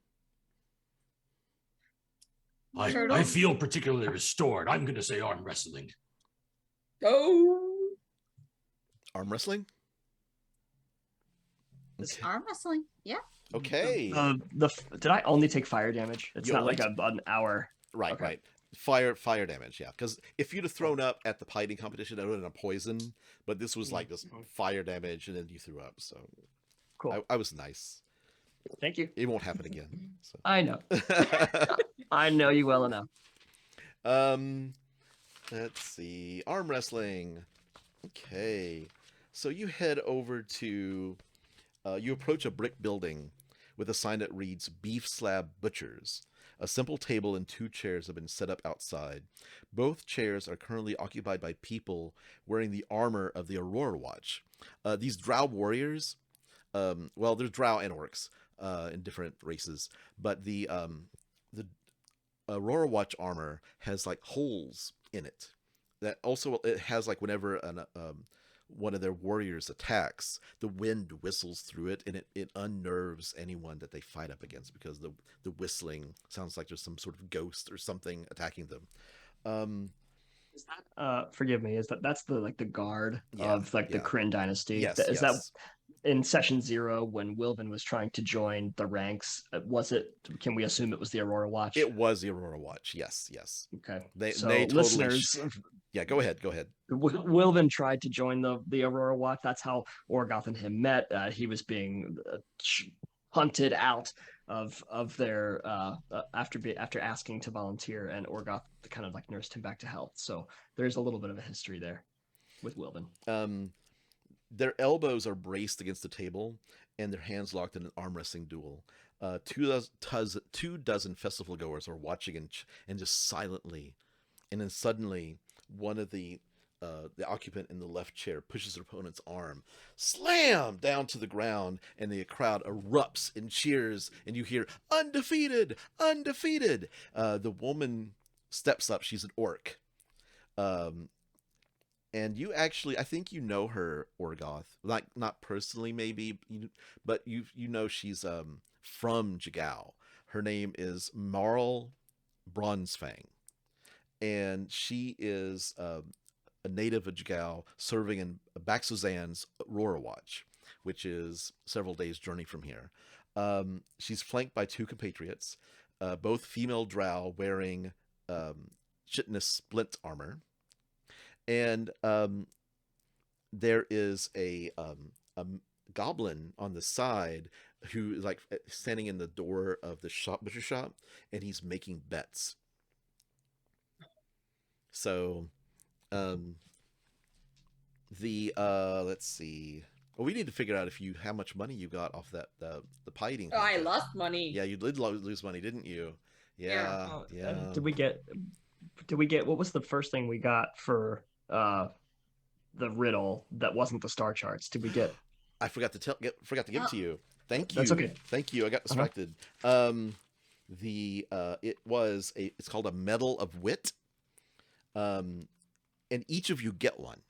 Turtle?
I feel particularly restored. I'm going to say arm wrestling.
Oh,
Arm wrestling?
It's
Okay.
arm wrestling. Yeah.
Okay.
Did I only take fire damage? It's
You
not
only
like an hour.
Right,
Okay.
right. Fire damage, yeah. Because if you'd have thrown up at the fighting competition, that would have been a poison. But this was like just fire damage, and then you threw up. So
Cool.
I was nice.
Thank you.
It won't happen again. So.
I know. I know you well enough.
Let's see. Arm wrestling. Okay. So you head over to. You approach a brick building with a sign that reads Beef Slab Butchers. A simple table and 2 chairs have been set up outside. Both chairs are currently occupied by people wearing the armor of the Aurora Watch. These Drow warriors, well, there's Drow and Orcs in different races, but the Aurora Watch armor has like holes in it. That also it has like whenever one of their warriors attacks, the wind whistles through it, and it unnerves anyone that they fight up against because the whistling sounds like there's some sort of ghost or something attacking them.
Is that forgive me, that's the guard of the Kryn dynasty?
Yes,
Is that
yes.
in session 0 when Wilven was trying to join the ranks? Can we assume it was the Aurora Watch?
It was the Aurora Watch. Yes.
Okay.
They totally
listeners,
yeah, go ahead.
Wilven tried to join the Aurora Watch. That's how Orgoth and him met. He was being hunted out of their after asking to volunteer, and Orgoth kind of like nursed him back to health. So there's a little bit of a history there with Wilven.
Their elbows are braced against the table, and their hands locked in an arm wrestling duel. 2 dozen festival goers are watching and just silently, and then suddenly one of the occupant in the left chair pushes their opponent's arm, slam down to the ground, and the crowd erupts in cheers, and you hear "Undefeated, undefeated!" The woman steps up. She's an orc. And you actually, I think you know her, Orgoth. Like, not personally, maybe, but you know she's from Jigow. Her name is Marl Bronzfang. And she is a native of Jigow, serving in Baxozan's Aurora Watch, which is several days' journey from here. She's flanked by 2 compatriots, both female drow wearing chitinous splint armor. And there is a goblin on the side who is like standing in the door of the butcher shop, and he's making bets. So, let's see. Well, we need to figure out how much money you got off that the pieting.
Oh, I lost money.
Yeah, you did lose money, didn't you? Yeah.
Did we get what was the first thing we got for the riddle that wasn't the star charts? Did we get?
I forgot to give it to you. Thank you.
That's okay.
Thank you. I got distracted. It's called a Medal of Wit. And each of you get one.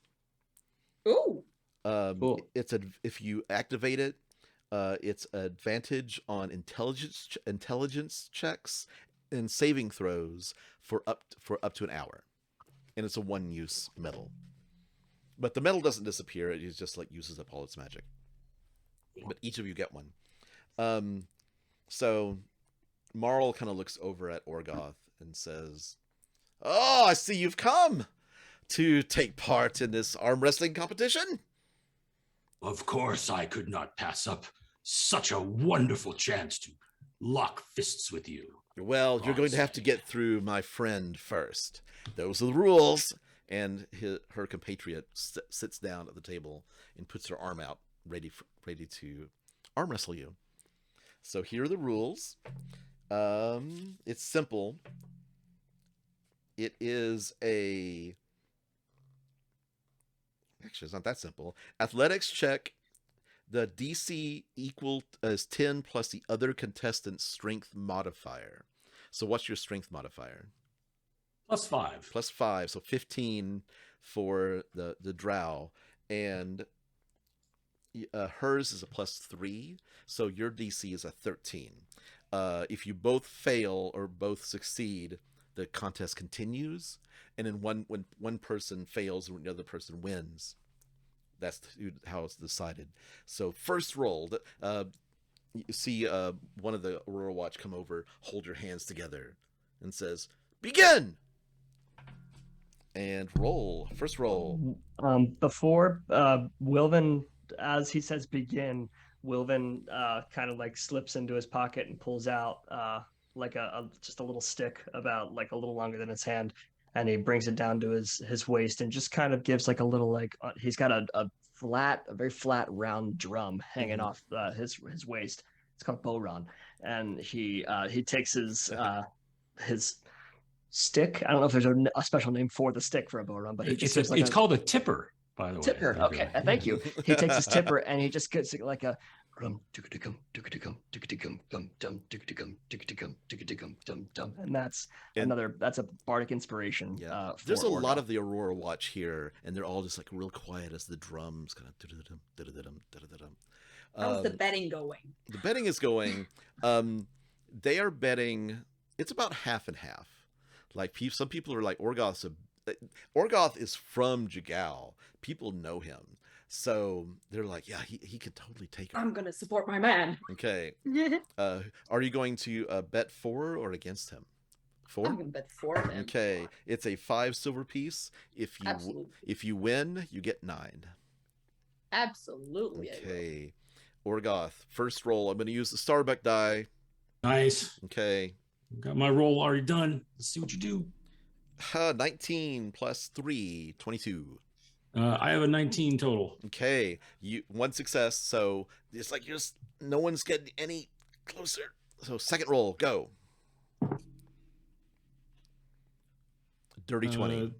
Ooh.
Cool.
If you activate it, it's advantage on intelligence checks and saving throws for up to an hour, and it's a 1-use medal. But the medal doesn't disappear; it just like uses up all its magic. But each of you get one. So Marl kind of looks over at Orgoth and says, "Oh, I see you've come to take part in this arm wrestling competition."
Of course, I could not pass up such a wonderful chance to lock fists with you.
Well, you're going to have to get through my friend first. Those are the rules. And her compatriot sits down at the table and puts her arm out, ready to arm wrestle you. So here are the rules. It's simple. It is a... Actually, it's not that simple. Athletics check. The DC equal as 10 plus the other contestant's strength modifier. So what's your strength modifier?
+5.
+5, so 15 for the drow. And hers is a +3, so your DC is a 13. If you both fail or both succeed, the contest continues. And then when one person fails and the other person wins, that's how it's decided. So first roll, you see one of the Aurora Watch come over, hold your hands together, and says, "Begin!" And roll. First roll.
Before Wilven, as he says begin, Wilven kind of like slips into his pocket and pulls out like just a little stick about like a little longer than his hand, and he brings it down to his waist and just kind of gives like a little like he's got a very flat round drum hanging off his waist. It's called Boron, and he takes his stick. I don't know if there's a special name for the stick for a Boron, but he just
it's called a tipper, by the way.
Tipper. Okay, thank you. He takes his tipper and he just gets like a and that's a bardic inspiration.
Yeah. There's a lot of the Aurora Watch here, and they're all just like real quiet as the drums kind of.
How's the betting going?
The betting is going. They are betting. It's about half and half. Like some people are like Orgoth is from Jigow. People know him. So they're like, yeah, he could totally take her.
I'm going to support my man.
Okay. Are you going to bet for or against him? For?
I'm going to bet for him.
Okay. It's a 5 silver piece. If you win, you get 9.
Absolutely.
Okay. Orgoth, first roll. I'm going to use the Starbuck die.
Nice.
Okay.
Got my roll already done. Let's see what you do.
19 plus 3, 22.
I have a 19 total.
Okay, one success, so it's like no one's getting any closer. So second roll, go. Dirty 20.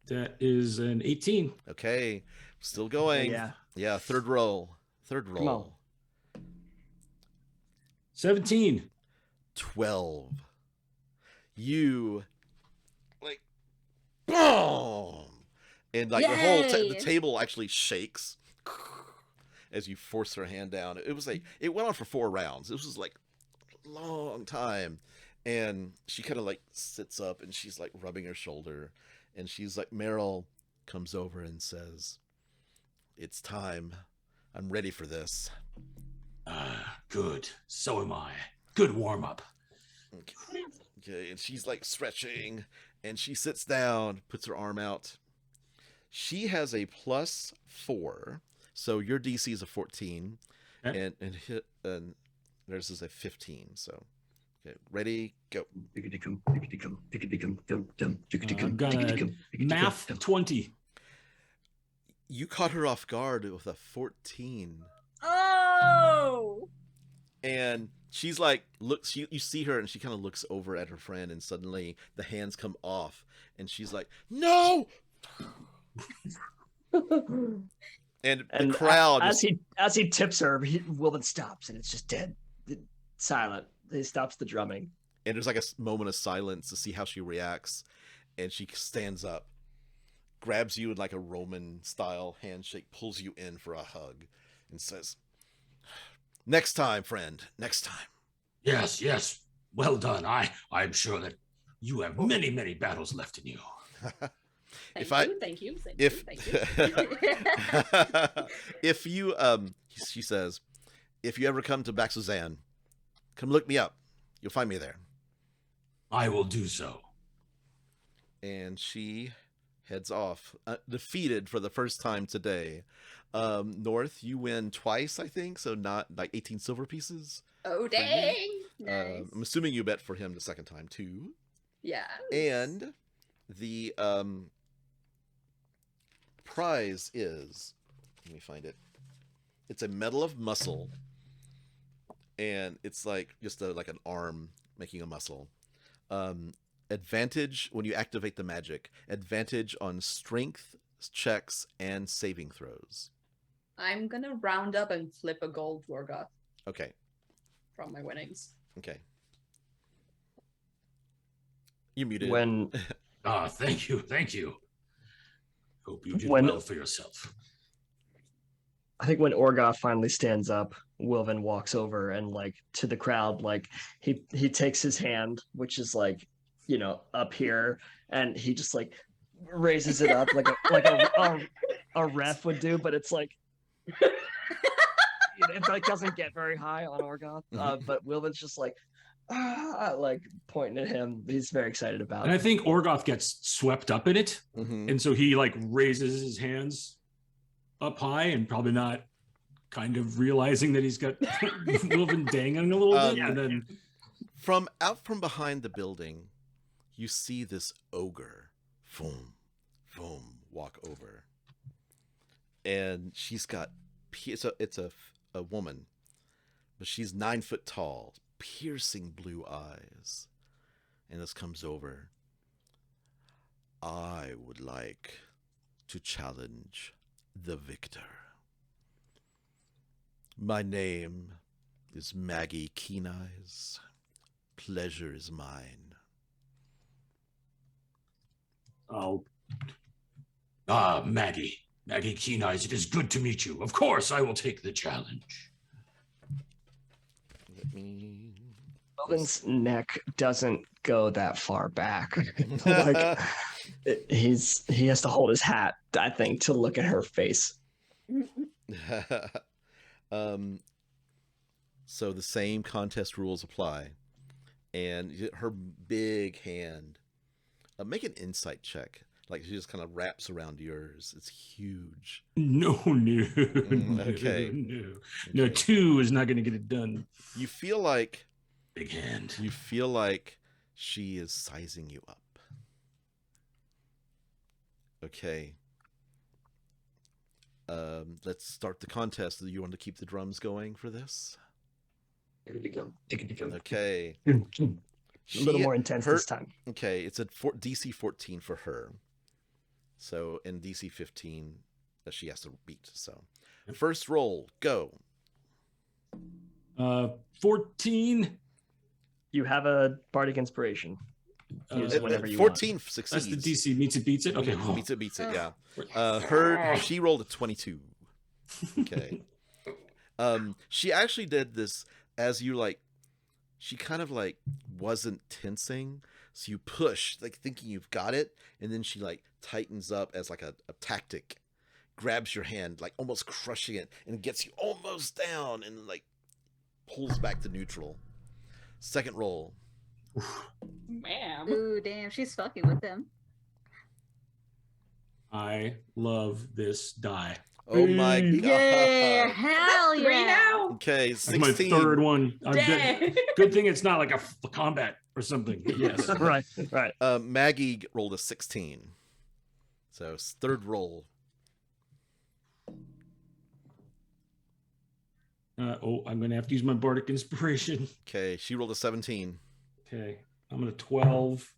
That is an 18.
Okay, still going. Yeah. Third roll.
Come on.
17.
12. You like boom. And like the table actually shakes as you force her hand down. It went on for 4 rounds. This was like a long time. And she kind of like sits up and she's like rubbing her shoulder. And she's like, Marl comes over and says, "It's time. I'm ready for this."
Good. So am I. Good warm up.
Okay. And she's like stretching and she sits down, puts her arm out. She has a +4, so your DC is a 14, and theirs is a 15. So, okay, ready, go.
I'm gonna math 20.
You caught her off guard with a 14.
Oh!
And she's like, you see her, and she kind of looks over at her friend, and suddenly the hands come off, and she's like, "No!" and the crowd
as he tips her, Wilven stops and it's just dead silent. He stops the drumming
and there's like a moment of silence to see how she reacts, and she stands up, grabs you in like a Roman style handshake, pulls you in for a hug, and says, "Next time, friend, next time."
Yes, well done. I'm sure that you have many battles left in you.
Thank you.
If you she says, "If you ever come to Baxozan, come look me up. You'll find me there."
I will do so.
And she heads off, defeated for the first time today. North, you win twice, I think, so not like 18 silver pieces.
Oh dang! Nice.
I'm assuming you bet for him the second time too.
Yeah.
And the prize is, let me find it. It's a medal of muscle, and it's like just like an arm making a muscle. Advantage when you activate the magic. Advantage on strength checks and saving throws.
I'm gonna round up and flip a gold to Orgoth
Okay.
from my winnings.
Okay. You're muted.
When
Thank you. Hope you did
When-
well for yourself.
I think when Orgoth finally stands up, Wilven walks over and like to the crowd, like he takes his hand, which is like, up here, and he just like raises it up like a ref would do, but it's like it like doesn't get very high on Orgoth. But Wilven's just like pointing at him. He's very excited about
And I
it.
think Orgoth gets swept up in it,
Mhm.
and so he like raises his hands up high and probably not kind of realizing that he's got Wilven dangling a little bit, and then
From out from behind the building, you see this ogre, boom, boom, walk over, and she's got it's a woman, but she's 9 foot tall, piercing blue eyes, and this comes over. I would like to challenge the victor. My name is Maggie Keen Eyes. Pleasure is mine.
Maggie Keen Eyes, it is good to meet you. Of course, I will take the challenge.
Let me.
Wilven's neck doesn't go that far back. Like he has to hold his hat, I think, to look at her face.
So the same contest rules apply, and her big hand. Make an insight check. Like she just kind of wraps around yours. It's huge.
No.
Okay.
No, 2 is not going to get it done.
You feel like
Big hand.
she is sizing you up. Okay. Let's start the contest. Do you want to keep the drums going for this? Okay.
A little more intense this time.
Okay, it's a DC 14 for her. So in DC 15 that she has to beat. So first roll, go.
14.
You have a bardic inspiration. Use it whenever you
14
want.
succeeds.
That's the DC. Meets it, beats it. Okay.
Beats it, yeah.
Oh.
She rolled a 22. Okay. She actually did this as you like, she kind of like wasn't tensing. So you push, like thinking you've got it. And then she like tightens up as like a tactic, grabs your hand, like almost crushing it, and gets you almost down and like pulls back to neutral. Second roll.
Ma'am.
Ooh, damn, she's fucking with them.
I love this die.
Oh my god.
Yeah, hell yeah.
3 now.
Okay,
That's my
16.
third one.
Dang.
Good thing it's not like a combat or something. Yes.
Right.
Maggie rolled a 16. So third roll.
I'm going to have to use my bardic inspiration.
Okay, she rolled a 17.
Okay. I'm going to 12.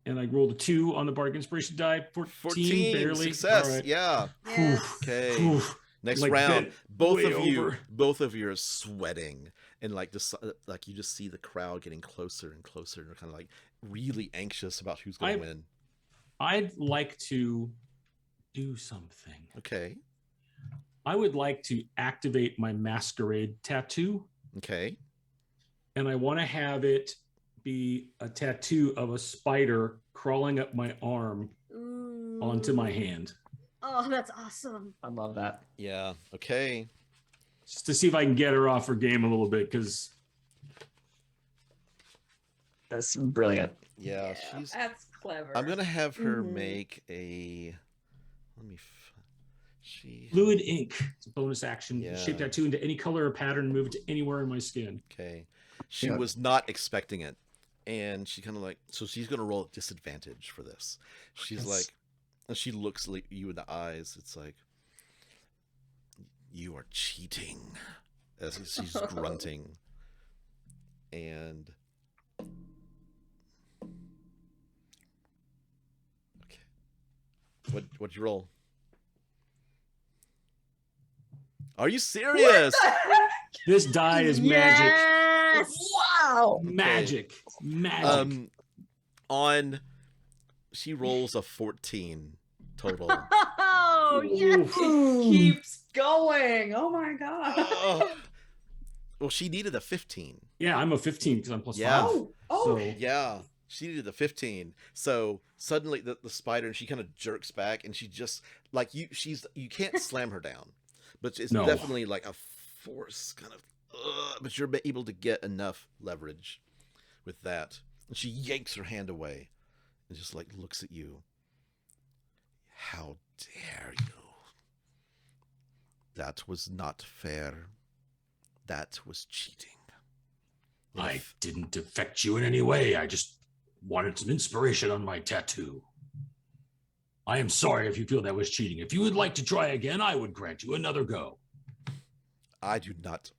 And I rolled a 2 on the bardic inspiration die. 14 barely.
Success.
All right.
Yeah.
Yes.
Okay.
Whew.
Next
Like
round.
that,
Both
way
of you are sweating, and like just like you just see the crowd getting closer and closer, and kind of like really anxious about who's going to win.
I'd like to do something.
Okay.
I would like to activate my Masquerade Tattoo,
Okay.
and I want to have it be a tattoo of a spider crawling up my arm
Ooh.
onto my hand,
Oh, that's awesome.
I love that.
Yeah. Okay.
just to see if I can get her off her game a little bit. Because
That's brilliant.
Yeah. She's.
That's clever.
I'm gonna have her
Mhm.
make a. Let me. She.
fluid ink, it's a bonus action.
Yeah.
Shape tattoo into any color or pattern, move it to anywhere in my skin.
Okay. She
Yeah.
was not expecting it. And she kind of like, so she's going to roll at disadvantage for this. She's
Yes.
like, and she looks like you in the eyes. It's like, you are cheating. As she's grunting. And. Okay. What'd you roll? Are you serious?
What the heck?
This die is magic.
Yes!
Wow.
Magic. Magic.
On she rolls a 14 total.
Oh, yes!
It keeps going. Oh my god.
Well, she needed a 15.
Yeah, I'm a 15 because I'm plus
Yeah.
5.
Oh.
So,
Yeah, she needed a 15. So suddenly the spider, and she kind of jerks back, and she just like you can't slam her down, but it's
No.
definitely like a force kind of. But you're able to get enough leverage with that, and she yanks her hand away, and just like looks at you. How dare you? That was not fair. That was cheating.
I didn't affect you in any way. I just wanted some inspiration on my tattoo. I am sorry if you feel that was cheating. If you would like to try again, I would grant you another go.
I do not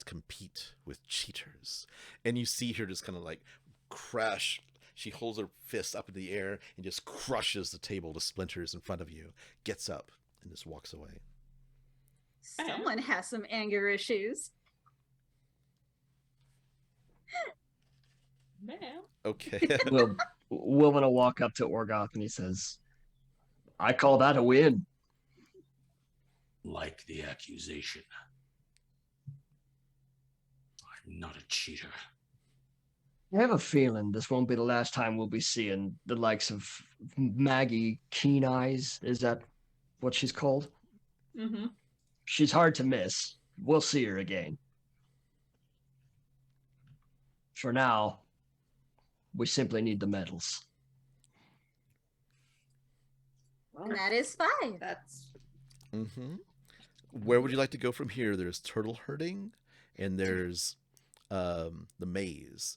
compete with cheaters. And you see her just kind of like crash. She holds her fist up in the air and just crushes the table to splinters in front of you, gets up, and just walks away.
Someone has some anger issues.
Man.
Okay.
Wilvan will walk up to Orgoth and he says, I call that a win.
Like the accusation. I'm not a cheater.
I have a feeling this won't be the last time we'll be seeing the likes of Maggie Keen Eyes. Is that what she's called?
Mm-hmm.
She's hard to miss. We'll see her again. For now, we simply need the medals.
Well,
And that is 5.
that's
Mm-hmm. Where would you like to go from here? There's turtle herding, and there's the maze.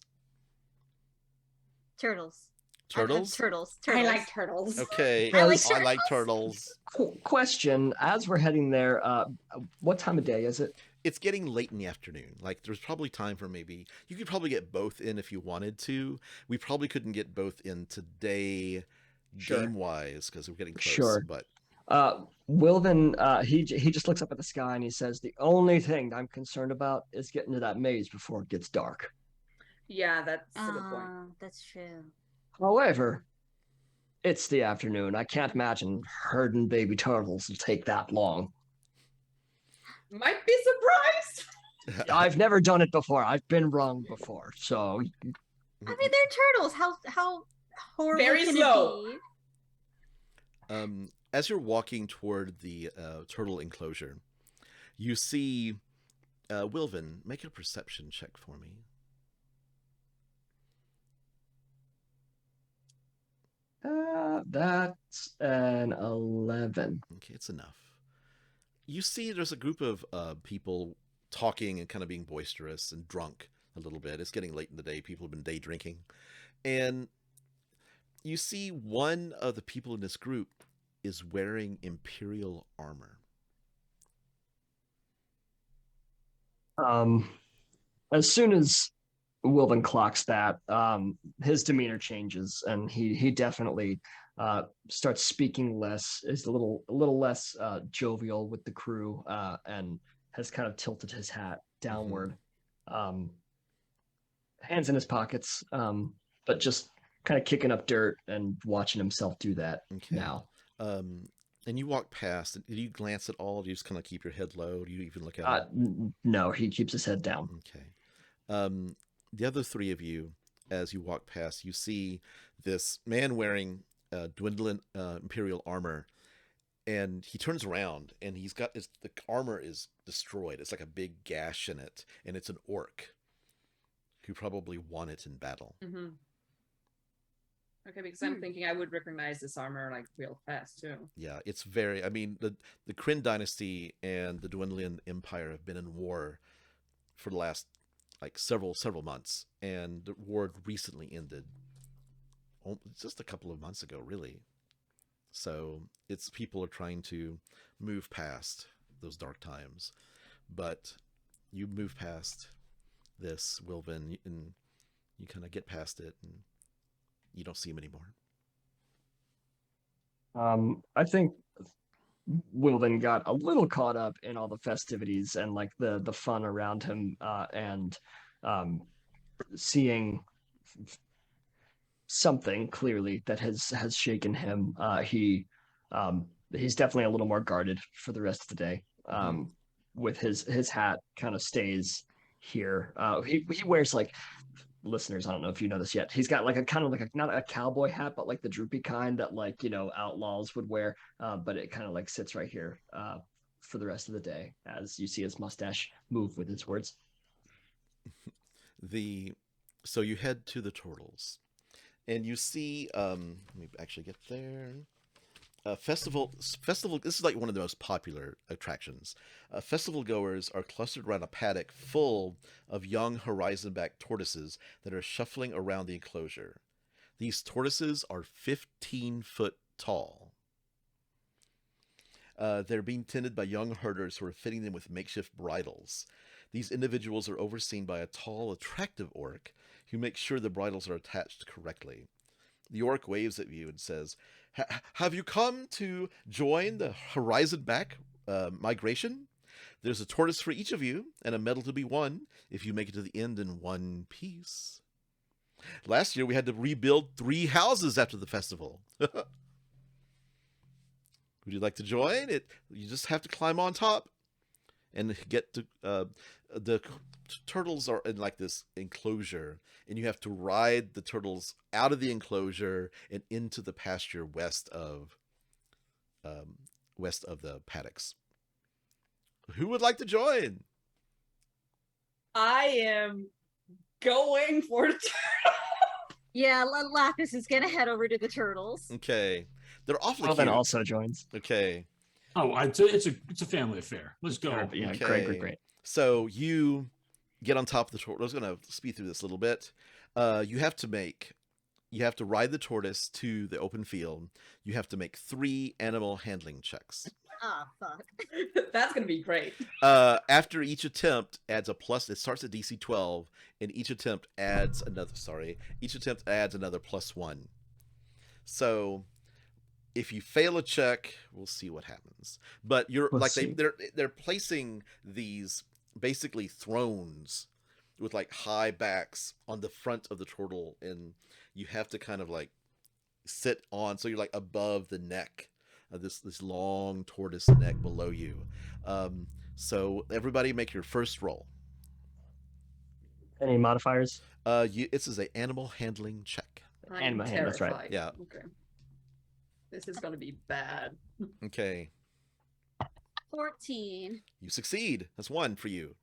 Turtles.
Turtles?
Turtles.
I like turtles.
Okay.
I like
I like turtles.
Question, as we're heading there, what time of day is it?
It's getting late in the afternoon. Like, there's probably time for maybe... You could probably get both in if you wanted to. We probably couldn't get both in today
Sure.
game-wise because we're getting close.
Sure.
But
Wilvan, he just looks up at the sky and he says, the only thing I'm concerned about is getting to that maze before it gets dark.
Yeah, that's a good point.
That's true.
However, it's the afternoon. I can't imagine herding baby turtles will take that long.
Might be surprised.
I've never done it before. I've been wrong before. So
I mean, they're turtles. How horrible
Very
can
slow.
it be?
As you're walking toward the turtle enclosure, you see Wilven. Make a perception check for me.
That's an 11.
Okay, it's enough. You see there's a group of people talking and kind of being boisterous and drunk a little bit. It's getting late in the day. People have been day drinking. And you see one of the people in this group is wearing Imperial armor.
As soon as Wilvan clocks that, his demeanor changes, and he definitely starts speaking less, is a little less jovial with the crew, and has kind of tilted his hat downward, hands in his pockets, but just kind of kicking up dirt and watching himself do that now.
And you walk past. Did you glance at all? Do you just kind of keep your head low? Do you even look at it?
No, he keeps his head down.
Okay. The other three of you, as you walk past, you see this man wearing dwindling Imperial armor, and he turns around and he's got the armor is destroyed. It's like a big gash in it, and it's an orc who probably won it in battle.
Mm-hmm. Okay, because I'm thinking I would recognize this armor like real fast too.
Yeah, it's very. I mean, the Kryn dynasty and the Dwendalian Empire have been in war for the last like several months, and the war recently ended just a couple of months ago, really. So it's people are trying to move past those dark times, but you move past this, Wilvan, and you kind of get past it, and you don't see him anymore.
I think Wilven got a little caught up in all the festivities and like the fun around him, and seeing something clearly that has shaken him. He's definitely a little more guarded for the rest of the day. With his hat kind of stays here. He wears like, listeners, I don't know if you know this yet. He's got like a kind of like not a cowboy hat, but like the droopy kind that like outlaws would wear. But it kind of like sits right here for the rest of the day as you see his mustache move with his words.
So you head to the turtles, and you see. Let me actually get there. Festival. This is like one of the most popular attractions. Festival goers are clustered around a paddock full of young horizonback tortoises that are shuffling around the enclosure. These tortoises are 15 foot tall. They're being tended by young herders who are fitting them with makeshift bridles. These individuals are overseen by a tall, attractive orc who makes sure the bridles are attached correctly. The orc waves at you and says, "Have you come to join the horizonback migration? There's a tortoise for each of you and a medal to be won if you make it to the end in one piece. Last year we had to rebuild 3 houses after the festival." Would you like to join? You just have to climb on top and get to the turtles are in like this enclosure, and you have to ride the turtles out of the enclosure and into the pasture west of the paddocks. Who would like to join?
I am going for the
Yeah, Laphus is gonna head over to the turtles.
Okay, they're awfully
Wilven
cute.
also joins.
Okay.
Oh, it's a family affair. Let's go.
Yeah,
Okay.
great.
So you get on top of the tortoise. I was going to speed through this a little bit. You have to ride the tortoise to the open field. You have to make 3 animal handling checks.
Ah, fuck.
That's gonna be great.
After each attempt adds a plus. It starts at DC 12, and each attempt adds another +1. So if you fail a check, we'll see what happens. But they're placing these basically thrones with like high backs on the front of the turtle, and you have to kind of like sit on, so you're like above the neck of this long tortoise neck below you. So everybody make your first roll.
Any modifiers?
This is an animal handling check.
I'm
Animal hand, that's right.
terrified.
Yeah.
Okay. This is gonna be bad.
Okay,
14.
you succeed. That's 1 for you.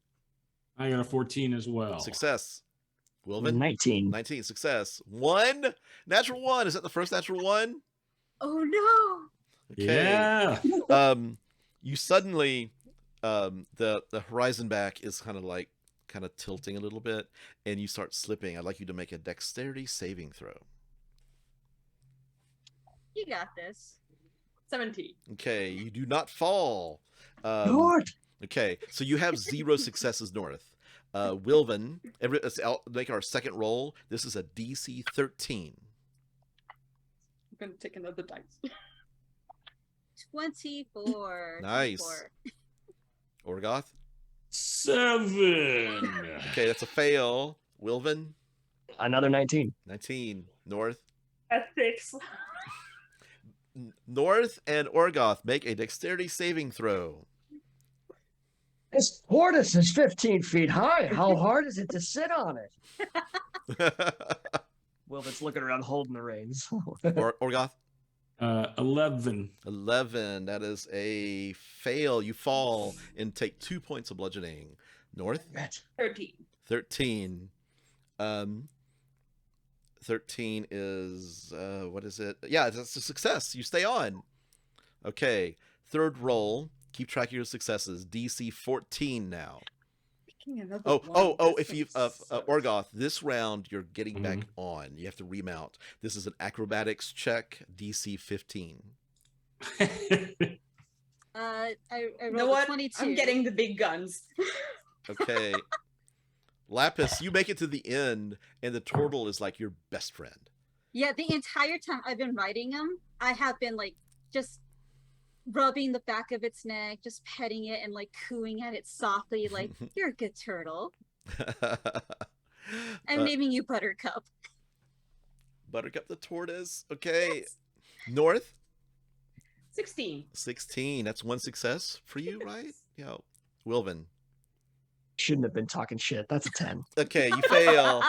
I got a 14 as well.
Success. Wilvan?
19.
19, success. 1 natural 1. Is that the first natural 1?
Oh no!
Okay.
Yeah.
You suddenly, the horizon back is kind of tilting a little bit, and you start slipping. I'd like you to make a dexterity saving throw.
You got this.
17.
Okay, you do not fall.
Lord!
Okay, so you have 0 successes, North. Wilvan, let's make our second roll. This is a DC 13.
I'm gonna take another dice.
24.
Nice.
24.
Orgoth?
7.
Okay, that's a fail. Wilvan?
Another 19.
19. North?
At 6.
North and Orgoth make a dexterity saving throw.
This tortoise is 15 feet high. How hard is it to sit on it? Wilven's looking around holding the reins.
Orgoth?
11.
11. That is a fail. You fall and take 2 points of bludgeoning. North?
13.
13. 13 is, what is it? Yeah, that's a success. You stay on. Okay. Third roll. Keep track of your successes. DC 14 now.
Picking another
Oh,
one.
if you, Orgoth, this round you're getting back on. You have to remount. This is an acrobatics check, DC 15.
I
You
rolled
know
a
what?
22.
I'm getting the big guns.
Okay. Lapis, you make it to the end, and the turtle is like your best friend.
Yeah, the entire time I've been riding him, I have been like just rubbing the back of its neck, just petting it and like cooing at it softly, like, you're a good turtle. I'm naming you Buttercup.
Buttercup the tortoise. Okay.
Yes.
North?
16.
16. That's one success for you, right? Yeah. Wilven.
Shouldn't have been talking shit. That's a 10.
Okay, you fail.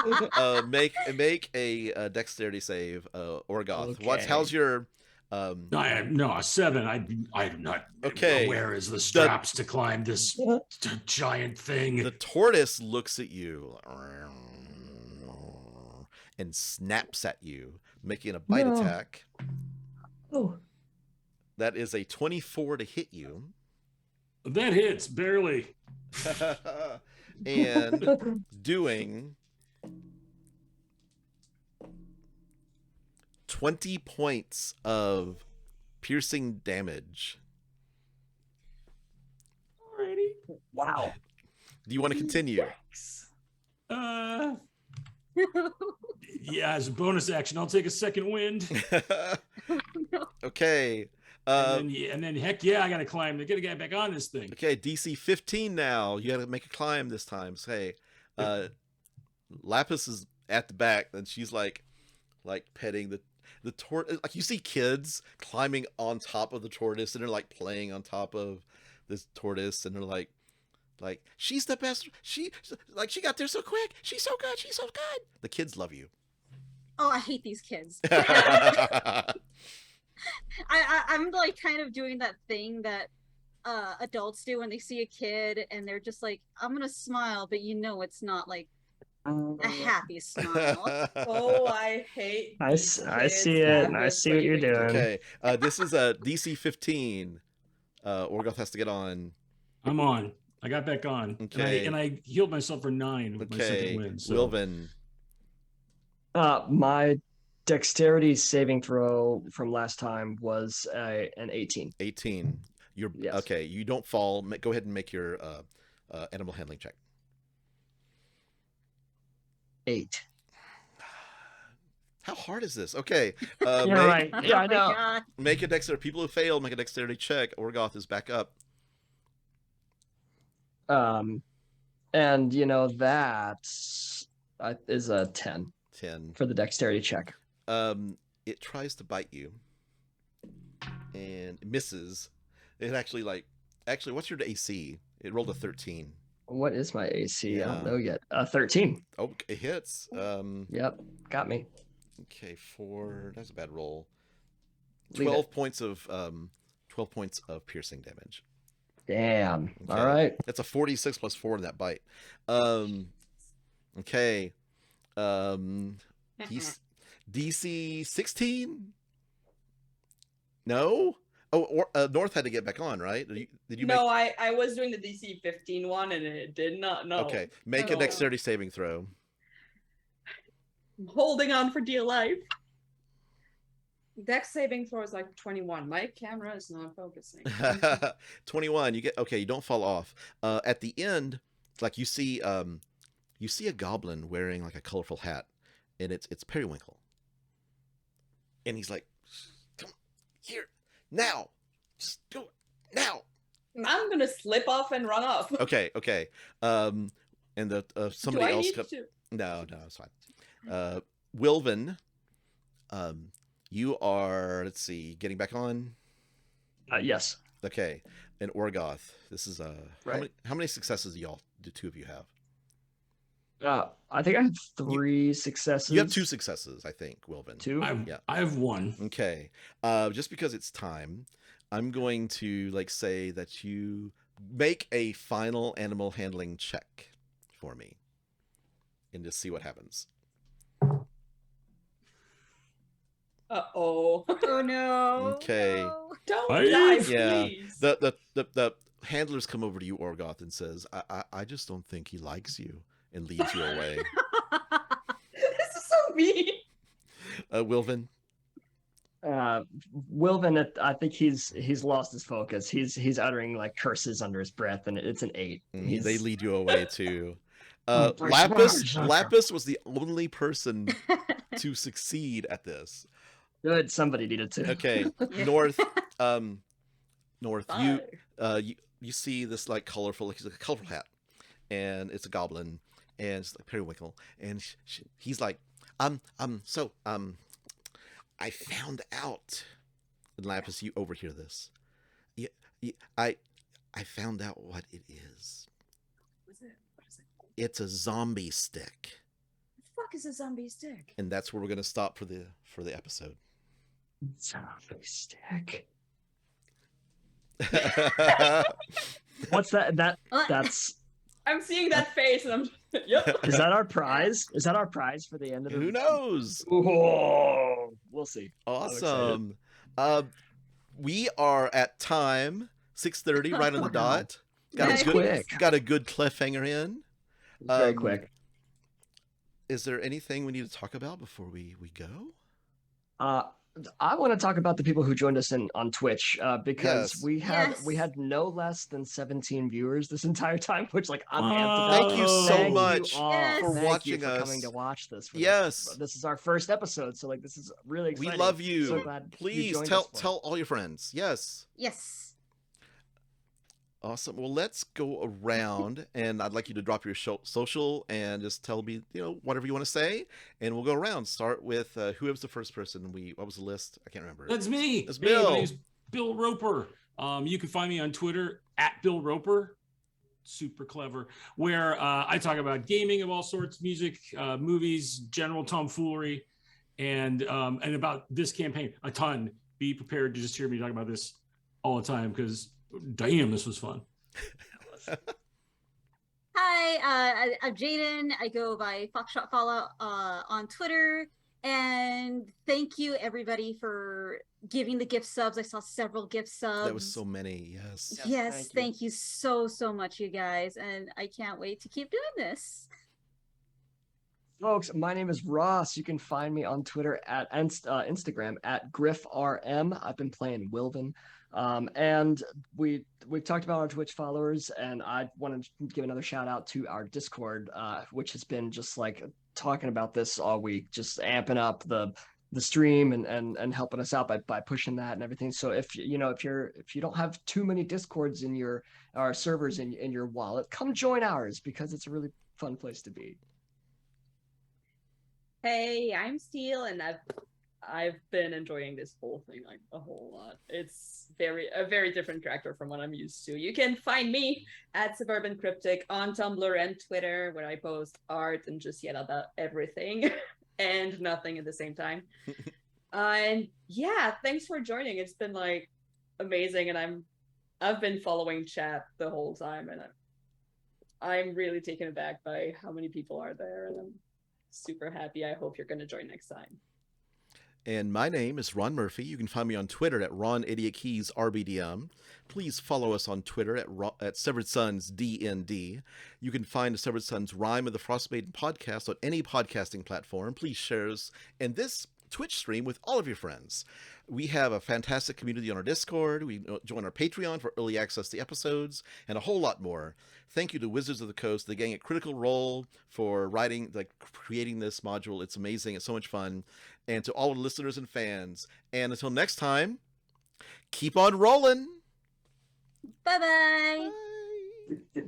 Make a dexterity save, Orgoth.
Okay.
How's your
No, a 7. I'm not
Okay.
aware as the straps to climb this giant thing.
the tortoise looks at you and snaps at you, making a bite
No.
attack.
Oh.
That is a 24 to hit you.
That hits barely.
And doing 20 points of piercing damage.
Alrighty.
Wow.
Do you want to continue?
Yeah, as a bonus action, I'll take a second wind.
Okay.
And then heck yeah, I gotta climb. I gotta get back on this thing.
Okay, DC 15 now. You gotta make a climb this time. So, hey, Laphus is at the back, and she's like petting the tortoise. Like, you see kids climbing on top of the tortoise, and they're like playing on top of this tortoise, and they're like she's the best. She got there so quick. She's so good. She's so good. The kids love you.
Oh, I hate these kids. I'm like kind of doing that thing that adults do when they see a kid and they're just like, I'm gonna smile, but you know it's not like a happy smile.
Oh, I hate.
I
these
see
kids
it.
that
And I
was
see what you're
waving.
doing.
Okay, this is a DC 15. Orgoth has to get on.
I'm on. I got back on.
Okay.
And I healed myself for 9 with my
Okay,
second wind. So.
Wilven.
My dexterity saving throw from last time was an 18.
18. You're
Yes.
okay. You don't fall. Go ahead and make your animal handling check.
8.
How hard is this? Okay.
You're
make,
right. Yeah, I
Oh my
know.
God.
make a dexterity. People who failed, make a dexterity check. Orgoth is back up.
And that is a 10
10.
for the dexterity check.
It tries to bite you, and it misses. It actually what's your AC? It rolled a 13.
What is my AC? I
Yeah.
don't know yet. 13.
Oh, it hits.
Yep, got me.
Okay, 4. That's a bad roll.
Leave
12
it.
points of 12 points of piercing damage.
Damn.
Okay.
All right.
That's a 46 plus 4 in that bite. Okay. DC 16? No? Oh, North had to get back on, right? Did you
No, I was doing the DC 15 one and it did not. No.
Okay, make a
No.
dexterity saving throw.
I'm holding on for dear life. Dex saving throw is like 21. My camera is not focusing.
21. You don't fall off. At the end, like you see a goblin wearing like a colorful hat, and it's Periwinkle. And he's like, "Come here now, just do it now."
I'm gonna slip off and run off.
Okay. And the somebody
Do I
else.
need to?
No, it's fine. Wilven, you are, let's see, getting back on.
Yes.
Okay, and Orgoth. This is
Right.
how many successes do the two of you have?
I think I have 3 successes.
You have 2 successes, I think, Wilven.
2?
Yeah.
I have 1.
Okay. Just because it's time, I'm going to say that you make a final animal handling check for me, and just see what happens.
Uh-oh.
Oh no.
Okay.
No.
Don't
Five?
die,
Yeah.
please.
The handlers come over to you, Orgoth, and says, I just don't think he likes you, and leads you away.
This is so mean.
Wilven.
Wilven, I think he's lost his focus. He's uttering like curses under his breath, and it's an 8.
They lead you away too.
Oh,
Lapus was the only person to succeed at this.
Good. Somebody needed to.
Okay,
Yeah.
North. North,
Bye.
you see this like colorful, like, a colorful hat, and it's a goblin, and it's like Periwinkle, and he's like, I found out. And Lapis, you overhear this. Yeah, I found out what it is.
What is it? What is it?
It's a zombie stick,
What the fuck is a zombie stick?
and that's where we're gonna stop for the episode.
Zombie stick.
Is
What's that?
What?
That's
I'm seeing that face, and I'm yep.
is that our prize? Is that our prize for the end of the?
Who knows?
Oh, we'll see.
Awesome. We are at time 6:30, right on the
Wow.
dot.
Nice.
Got a good cliffhanger in.
Very quick.
Is there anything we need to talk about before we go?
I want to talk about the people who joined us on Twitch because
Yes.
we had no less than 17 viewers this entire time, which like I'm amped
Wow.
about.
Thank you so
Thank you
much
all.
Yes.
for
Thank you
watching
for
us.
coming to watch this. for
Yes.
this is our first episode, so like this is really
We
exciting.
love you.
So glad you
Please
joined
tell
us for it.
tell all your friends. Yes.
Yes.
Awesome. Well, let's go around, and I'd like you to drop your social and just tell me, whatever you want to say, and we'll go around. Start with who was the first person? What was the list? I can't remember.
That's me.
That's
Hey,
Bill.
my name's Bill Roper. You can find me on Twitter at Bill Roper. Super clever. Where I talk about gaming of all sorts, music, movies, general tomfoolery, and about this campaign a ton. Be prepared to just hear me talk about this all the time because damn, this was fun.
Hi, I'm Jaiden. I go by Foxtrot Follow on Twitter. And thank you everybody for giving the gift subs. I saw several gift subs.
That was so many. Yes.
Yes,
Yes,
thank you.
thank you so much, you guys. And I can't wait to keep doing this.
Folks, my name is Ross. You can find me on Twitter at Instagram at GriffRM. I've been playing Wilven. And we've talked about our Twitch followers, and I want to give another shout out to our Discord, which has been just like talking about this all week, just amping up the stream and helping us out by pushing that and everything. So if you don't have too many Discords in our servers in your wallet, come join ours because it's a really fun place to be.
Hey, I'm Steele, and I've been enjoying this whole thing like a whole lot. It's a very different character from what I'm used to. You can find me at Suburban Cryptic on Tumblr and Twitter, where I post art and just yet about everything and nothing at the same time. And yeah, thanks for joining. It's been like amazing, and I've been following chat the whole time, and I'm really taken aback by how many people are there, and I'm super happy. I hope you're going to join next time.
And my name is Ron Murphy. You can find me on Twitter at RonIdiotKeysRBDM. Please follow us on Twitter at Severed Sons DnD. You can find the Severed Sons Rime of the Frostmaiden podcast on any podcasting platform. Please share us and this Twitch stream with all of your friends. We have a fantastic community on our Discord. We join our Patreon for early access to episodes and a whole lot more. Thank you to Wizards of the Coast, the gang at Critical Role, for creating this module. It's amazing. It's so much fun. And to all the listeners and fans. And until next time, keep on rolling.
Bye-bye.
Bye.